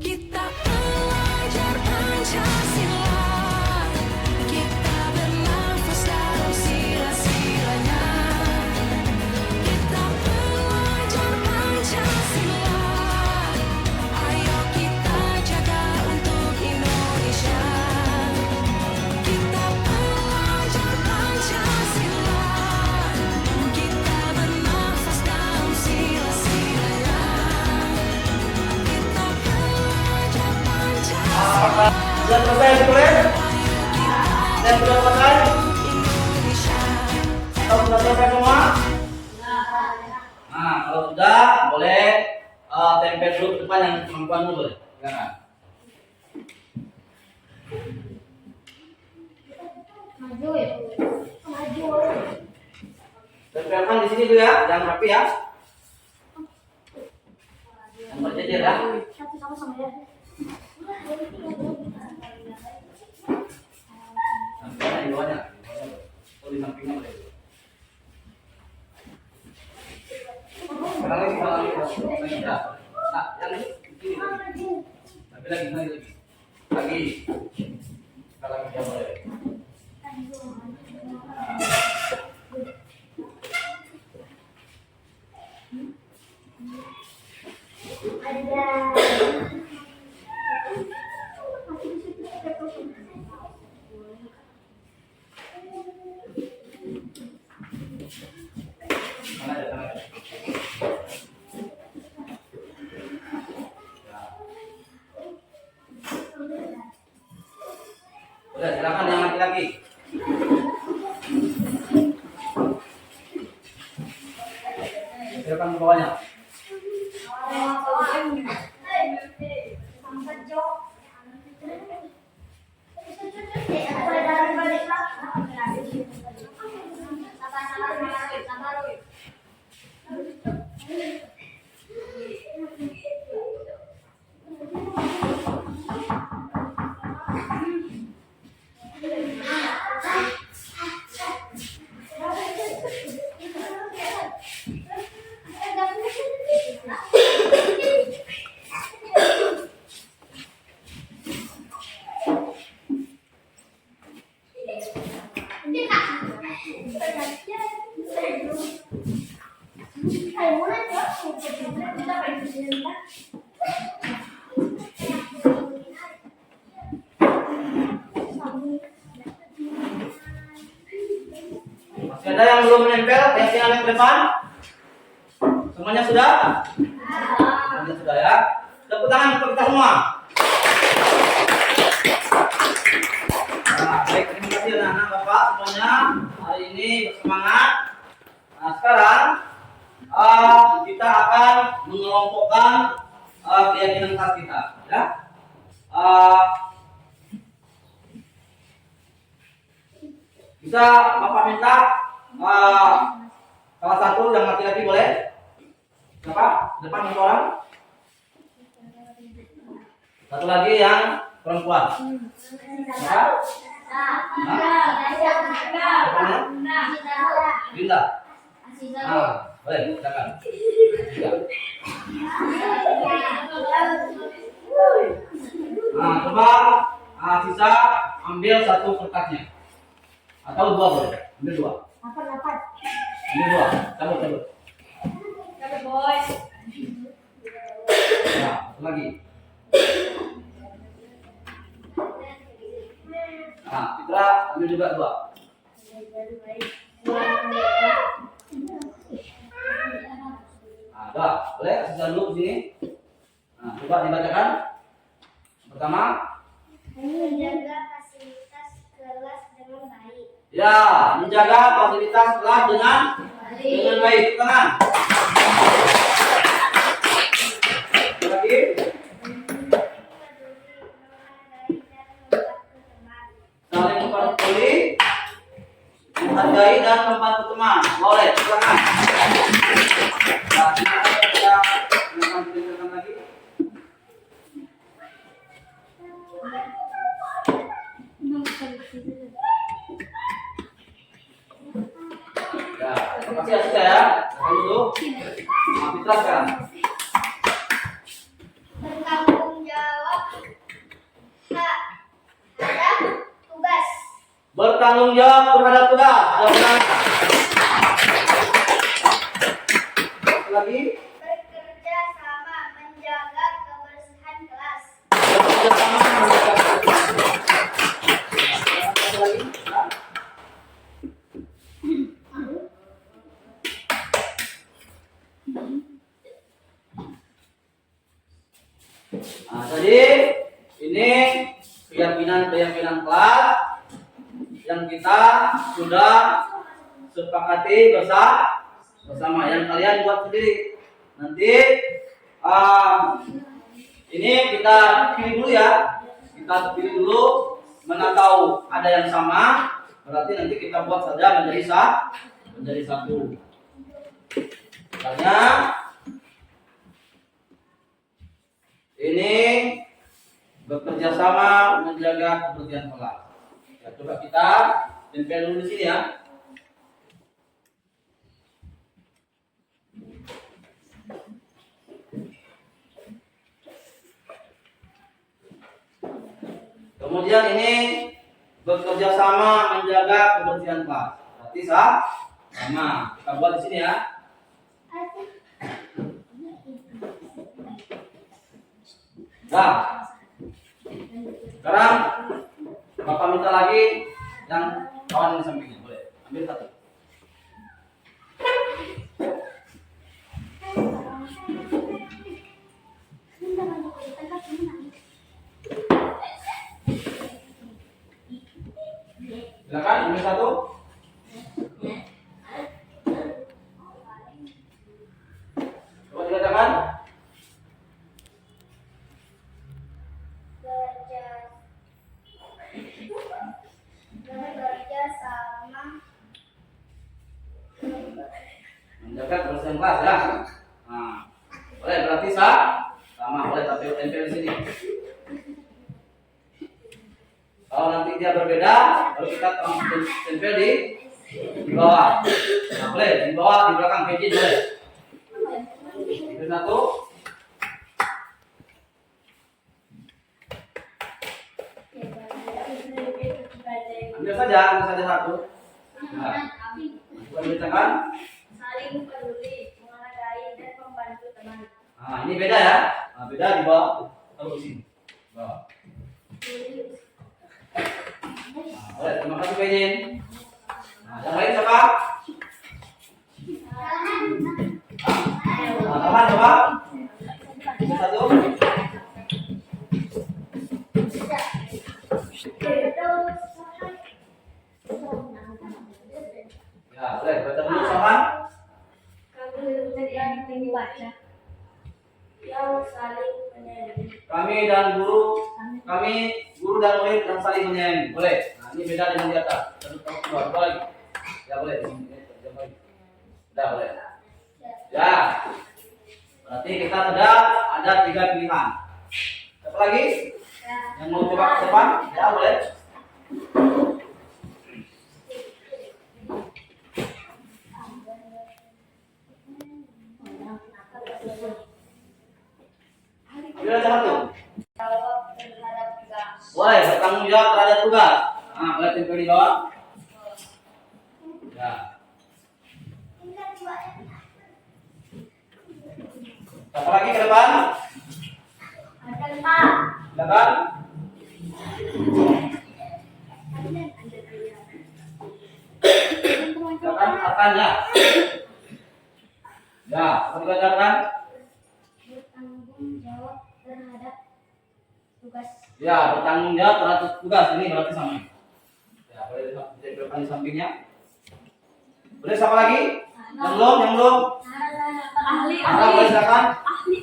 [SPEAKER 3] Kita belajar Pancasila, kita bernafas dalam sila-silanya. Kita belajar Pancasila, ayo kita jaga untuk Indonesia. Kita belajar Pancasila, kita bernafas dalam sila-silanya. Kita belajar Pancasila.
[SPEAKER 1] Sudah selesai ditulis? Dan sudah selesai? Atau sudah selesai semua? Kalau sudah boleh tempel dulu ke depan yang kemampuan dulu boleh. Silakan. Tempelkan di sini dulu ya, jangan rapi ya. Yang berjejer ya. Tempelkan di bawahnya. Oh, di sampingnya boleh. Sekarang lagi. Nah, yang ini. Tapi lagi. Sekarang dia boleh. Mana ada. Udah, silakan yang laki-laki. Silakan ke bawahnya. Masih ada yang belum menempel keyakinan ke depan? Semuanya sudah? Semuanya sudah ya. Tepuk tangan untuk kita semua. Baik, terima kasih anak-anak Bapak semuanya. Hari ini bersemangat. Nah, sekarang kita akan mengelompokkan keyakinan kelas kita, ya. Bisa Bapak minta salah satu yang laki-laki boleh? Siapa? Depan satu orang. Satu lagi yang perempuan. Siapa? Linda. Boleh, silakan. Ya. Nah, coba sisa ambil satu kertasnya. Atau dua boleh. Ambil dua. Ambil dua. Cabut.
[SPEAKER 2] boy.
[SPEAKER 1] Ya, satu lagi. Nah, Fitra ambil juga dua. Nah, dua. Boleh sisa dulu di sini. Nah, coba dibacakan. Pertama,
[SPEAKER 2] Menjaga fasilitas kelas dengan baik.
[SPEAKER 1] ya, menjaga fasilitas kelas dengan baik. Tangan. Lagi. Saling memperhatikan, menghargai dan membantu teman. Boleh, tangan. Nah, kita mengakan lagi. Ya, terima kasih Asita ya. Tahan dulu. Nah, Fitra sekarang.
[SPEAKER 2] Bertanggung jawab terhadap tugas.
[SPEAKER 1] Bertanggung jawab terhadap tugas. Jawaban. Satu lagi.
[SPEAKER 2] Bekerja sama menjaga kebersihan kelas.
[SPEAKER 1] Bekerja sama menjaga kebersihan. Satu lagi. Nah. Nah, tadi ini keyakinan kelas yang kita sudah sepakati bersama yang kalian buat sendiri. Nanti ini kita pilih dulu ya. Kita pilih dulu mana tahu ada yang sama, berarti nanti kita buat saja menjadi satu. Misalnya ini bekerja sama menjaga kebersihan kelas. Ya, coba kita tempel dulu di sini ya. Kemudian ini bekerja sama menjaga kebersihan kelas. Berarti sama. Kita buat di sini ya. Nah, sekarang Bapak minta lagi yang kawan di sampingnya, boleh ambil satu. Silakan ambil satu. Coba dibacakan.
[SPEAKER 2] Bekerja sama
[SPEAKER 1] Menjaga kebersihan kelas ya. Nah, boleh berarti sama, boleh tapi tempel di sini. Kalau nanti dia berbeda, baru kita tempel di bawah. Nah, boleh di bawah, di belakang peci boleh. Itu satu. Ambil saja satu. Nah, boleh dibacakan.
[SPEAKER 2] saling peduli, menghargai dan membantu teman.
[SPEAKER 1] Nah, ini beda ya. Nah, beda di bawah. Taruh di sini. Bawah. Nah, boleh, terima kasih Pak Izin. Nah, yang lain siapa? Nah, teman coba. Ini satu. Ya, boleh baca dulu sama.
[SPEAKER 2] Kami baca yang saling menyayangi.
[SPEAKER 1] Kami guru dan murid yang saling menyayangi. Boleh. Nah, ini beda dengan di atas. Dua lagi. Ya boleh. Sudah boleh. Ya. Berarti kita sudah ada 3 pilihan. Satu lagi? Yang mau coba ke depan? Ya boleh. Ambil aja satu.
[SPEAKER 2] Jawab terhadap
[SPEAKER 1] di bawah. Ya. Apa lagi ke depan? Depan. Depan akan ya. Ya, apa dibacakan?
[SPEAKER 2] Bertanggung jawab terhadap tugas.
[SPEAKER 1] Ya, bertanggung jawab terhadap tugas. Ini berarti sama. Ya, boleh ditekan di sampingnya. Boleh siapa lagi? Yang belum, yang belum.
[SPEAKER 2] Ahli,
[SPEAKER 1] Ada boleh silakan.
[SPEAKER 2] ahli.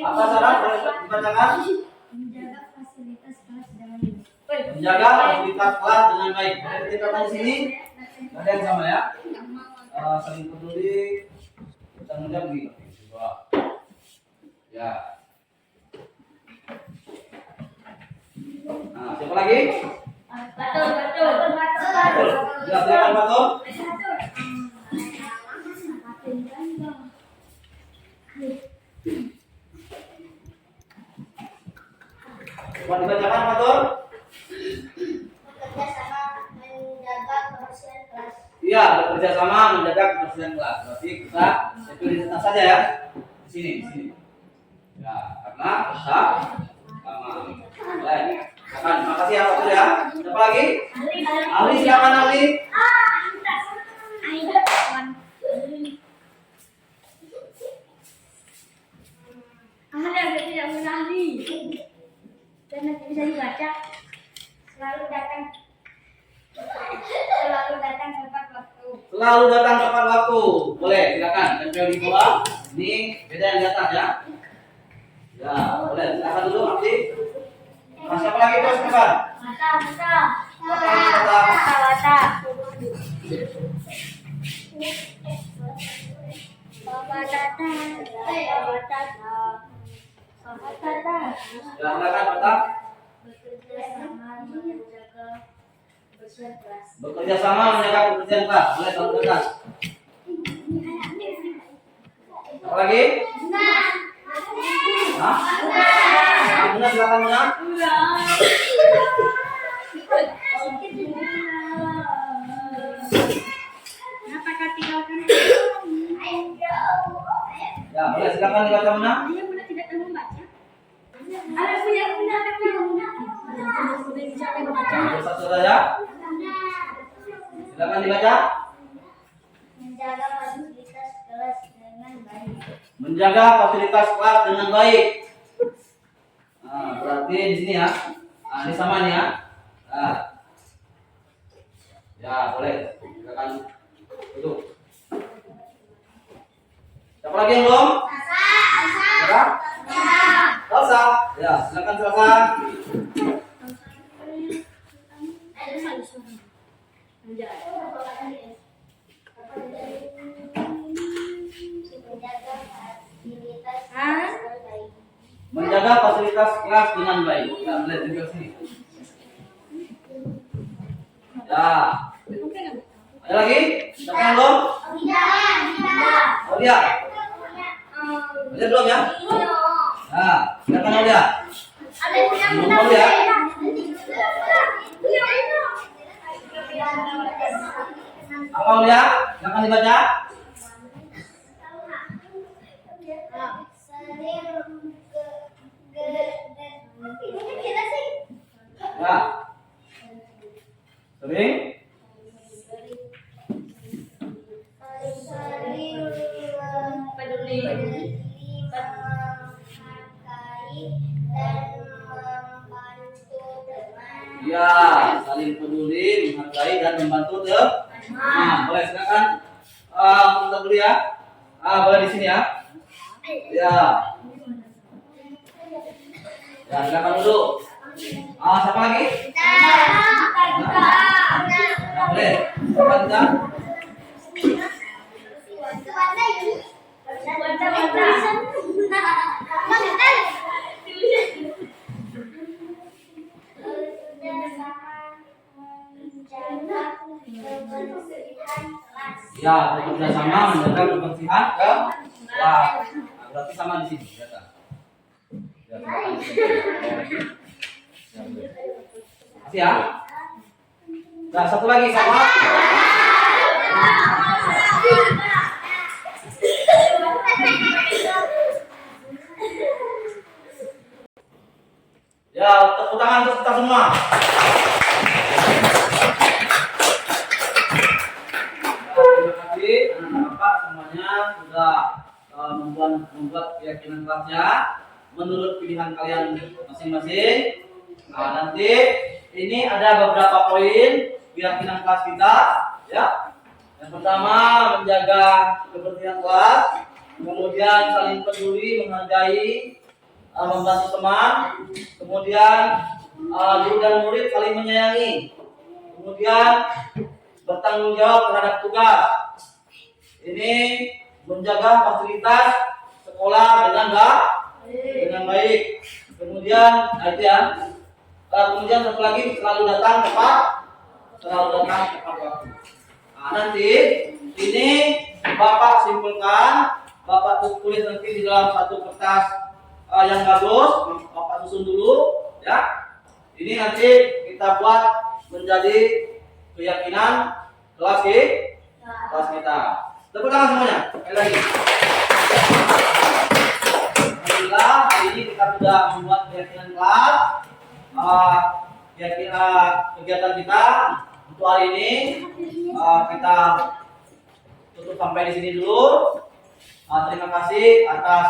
[SPEAKER 1] Apa syarat boleh dibacakan?
[SPEAKER 2] Menjaga fasilitas kelas dengan baik.
[SPEAKER 1] Menjaga fasilitas kelas dengan baik. Boleh ditekan di sini. Ada yang sama ya? Saling peduli, bertanggung jawab gitu. Ya. Nah, siapa lagi?
[SPEAKER 2] Batul.
[SPEAKER 1] Ya, silakan Batul. Coba dibacakan Batul.
[SPEAKER 2] Bekerja sama menjaga kebersihan kelas.
[SPEAKER 1] Iya, bekerja sama menjaga kebersihan kelas. Berarti kita itu saja ya. Di sini. Ya, karena kita sama. Baik. Silakan, makasih ya Batul ya. Siapa lagi? Ali, silakan Ali.
[SPEAKER 2] Ada tidak menahli dan nanti bisa dibaca. Selalu datang tepat waktu.
[SPEAKER 1] Selalu datang tepat waktu. Boleh, silakan. Tempel di bawah. Ini beda yang di atas ya. Ya, boleh. Silakan dulu Ali. Nah, siapa lagi terus depan?
[SPEAKER 2] Mata.
[SPEAKER 1] Ya, silakan Batak. Bekerja sama menjaga kebersihan kelas. Boleh tahu dekat. Apa lagi? Hah? Benar, silakan benar. Ya, boleh silakan dibaca benar. Nomor satu saja. Silakan dibaca.
[SPEAKER 2] Menjaga fasilitas kelas dengan baik.
[SPEAKER 1] Menjaga fasilitas kelas dengan baik. Nah, berarti di sini ya. Nah, ini sama nih ya. Nah. Ya, boleh. Silakan duduk. Siapa lagi yang belum? Ya? Elsa. Ya, silakan Elsa. Menjaga fasilitas kelas dengan baik. Ya, boleh juga sini. Ya. Ada lagi? Siapa yang belum? Oh dia. Ada belum ya? Nah, silakan Aulia. Belum Aulia. Apa Aulia? Silakan dibaca. Ya. Sering?
[SPEAKER 2] Peduli, menghargai dan membantu teman.
[SPEAKER 1] Ya, saling peduli, menghargai dan membantu teman. Nah, boleh silakan. Kita dulu ya. Boleh di sini ya. Ya. Ya, silakan dulu. Siapa lagi? Ya, boleh. Siapa kita? Ya, bekerja sama menjaga kebersihan ke kelas. Nah, berarti sama di sini. Ya, Makasih ya. Nah, satu lagi sama. Ya, tepuk tangan untuk kita semua. Terima kasih anak-anak semuanya sudah membuat keyakinan kelasnya menurut pilihan kalian masing-masing. Nah, nanti ini ada beberapa poin keyakinan kelas kita, ya. Yang pertama, menjaga kebersihan kelas, kemudian saling peduli, menghargai, membantu teman, kemudian guru dan murid saling menyayangi, kemudian bertanggung jawab terhadap tugas. Ini menjaga fasilitas sekolah dengan baik. Kemudian, itu ya. Kemudian satu lagi selalu datang tepat waktu. Nah, nanti ini Bapak simpulkan, Bapak tulis nanti di dalam satu kertas yang bagus, Bapak susun dulu, ya. Ini nanti kita buat menjadi keyakinan kelas kita. Tepuk tangan semuanya. Sekali lagi. Alhamdulillah, hari ini kita sudah membuat keyakinan kelas. Kegiatan kita untuk hari ini kita tutup sampai di sini dulu. Terima kasih atas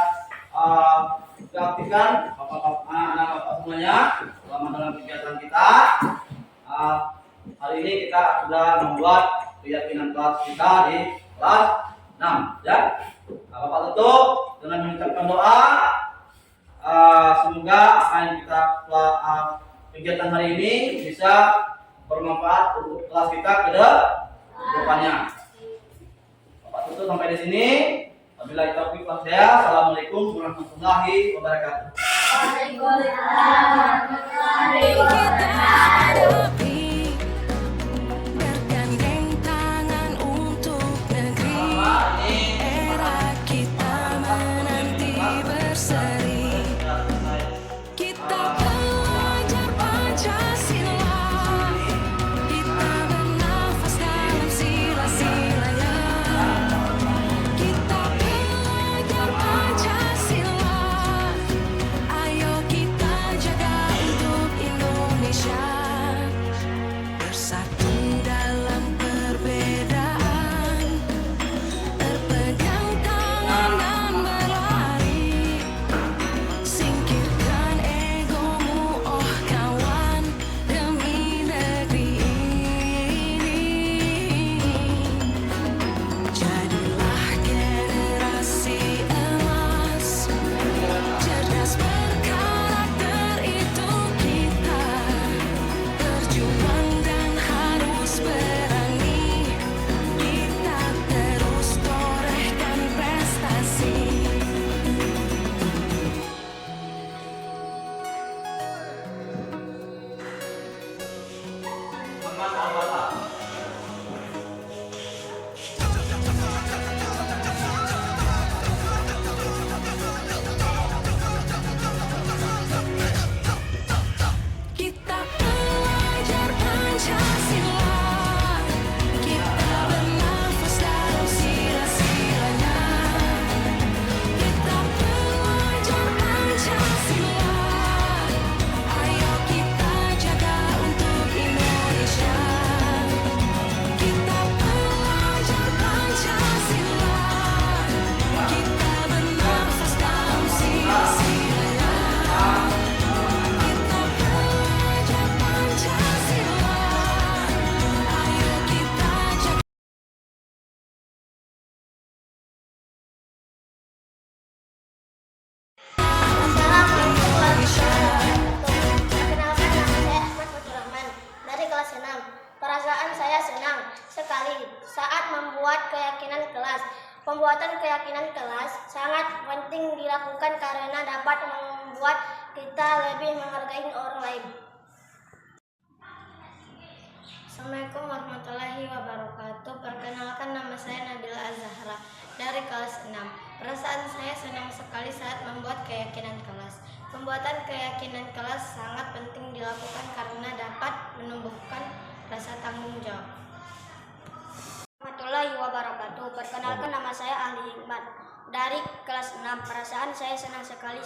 [SPEAKER 1] keaktifan anak-anak semuanya selama dalam kegiatan kita. Hari ini kita sudah membuat keyakinan kelas kita di kelas 6, ya. Bapak tutup dengan mengucapkan doa. Semoga apa yang kita kegiatan hari ini bisa bermanfaat untuk kelas kita ke depannya. Bapak tutup sampai di sini. Wabillahi taufiq wal hidayah. Assalamualaikum warahmatullahi wabarakatuh.
[SPEAKER 2] Waalaikumsalam warahmatullahi wabarakatuh.
[SPEAKER 3] Bergandeng tangan untuk negeri, era kita menanti berseri. Kita belajar Pancasila, kita bernafas dalam sila-silanya. Kita belajar Pancasila, ayo kita jaga untuk Indonesia. Bersatu dalam perbedaan, berpegang tangan dan berlari. Singkirkan egomu, oh kawan, demi negeri ini. Jadilah generasi emas, cerdas berkarakter itu kita. Berjuang dan harus berani, kita terus torehkan prestasi. Kita belajar Pancasila, kita bernafas dalam sila-silanya. Kita belajar Pancasila, ayo kita jaga untuk Indonesia. Kita belajar Pancasila, kita bernafas dalam sila-silanya. Kita belajar Pancasila, ayo kita jaga.
[SPEAKER 2] Assalamualaikum warahmatullahi wabarakatuh. Perkenalkan, nama saya Ahmad Fatur Rahman dari kelas 6. Perasaan saya senang sekali saat membuat keyakinan kelas. Pembuatan keyakinan kelas sangat penting dilakukan karena dapat membuat kita lebih menghargai orang lain. Assalamualaikum warahmatullahi wabarakatuh. Perkenalkan, nama saya Nabila Azahra dari kelas 6. Perasaan saya senang sekali saat membuat keyakinan kelas. Pembuatan keyakinan kelas sangat penting dilakukan karena dapat menumbuhkan rasa tanggung jawab. Warahmatullahi wabarakatuh. Perkenalkan, nama saya Ahli Hikmat dari kelas 6. Perasaan saya senang sekali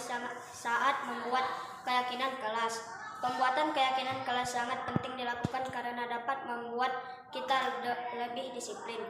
[SPEAKER 2] saat membuat keyakinan kelas. Pembuatan keyakinan kelas sangat penting dilakukan karena dapat membuat kita lebih disiplin.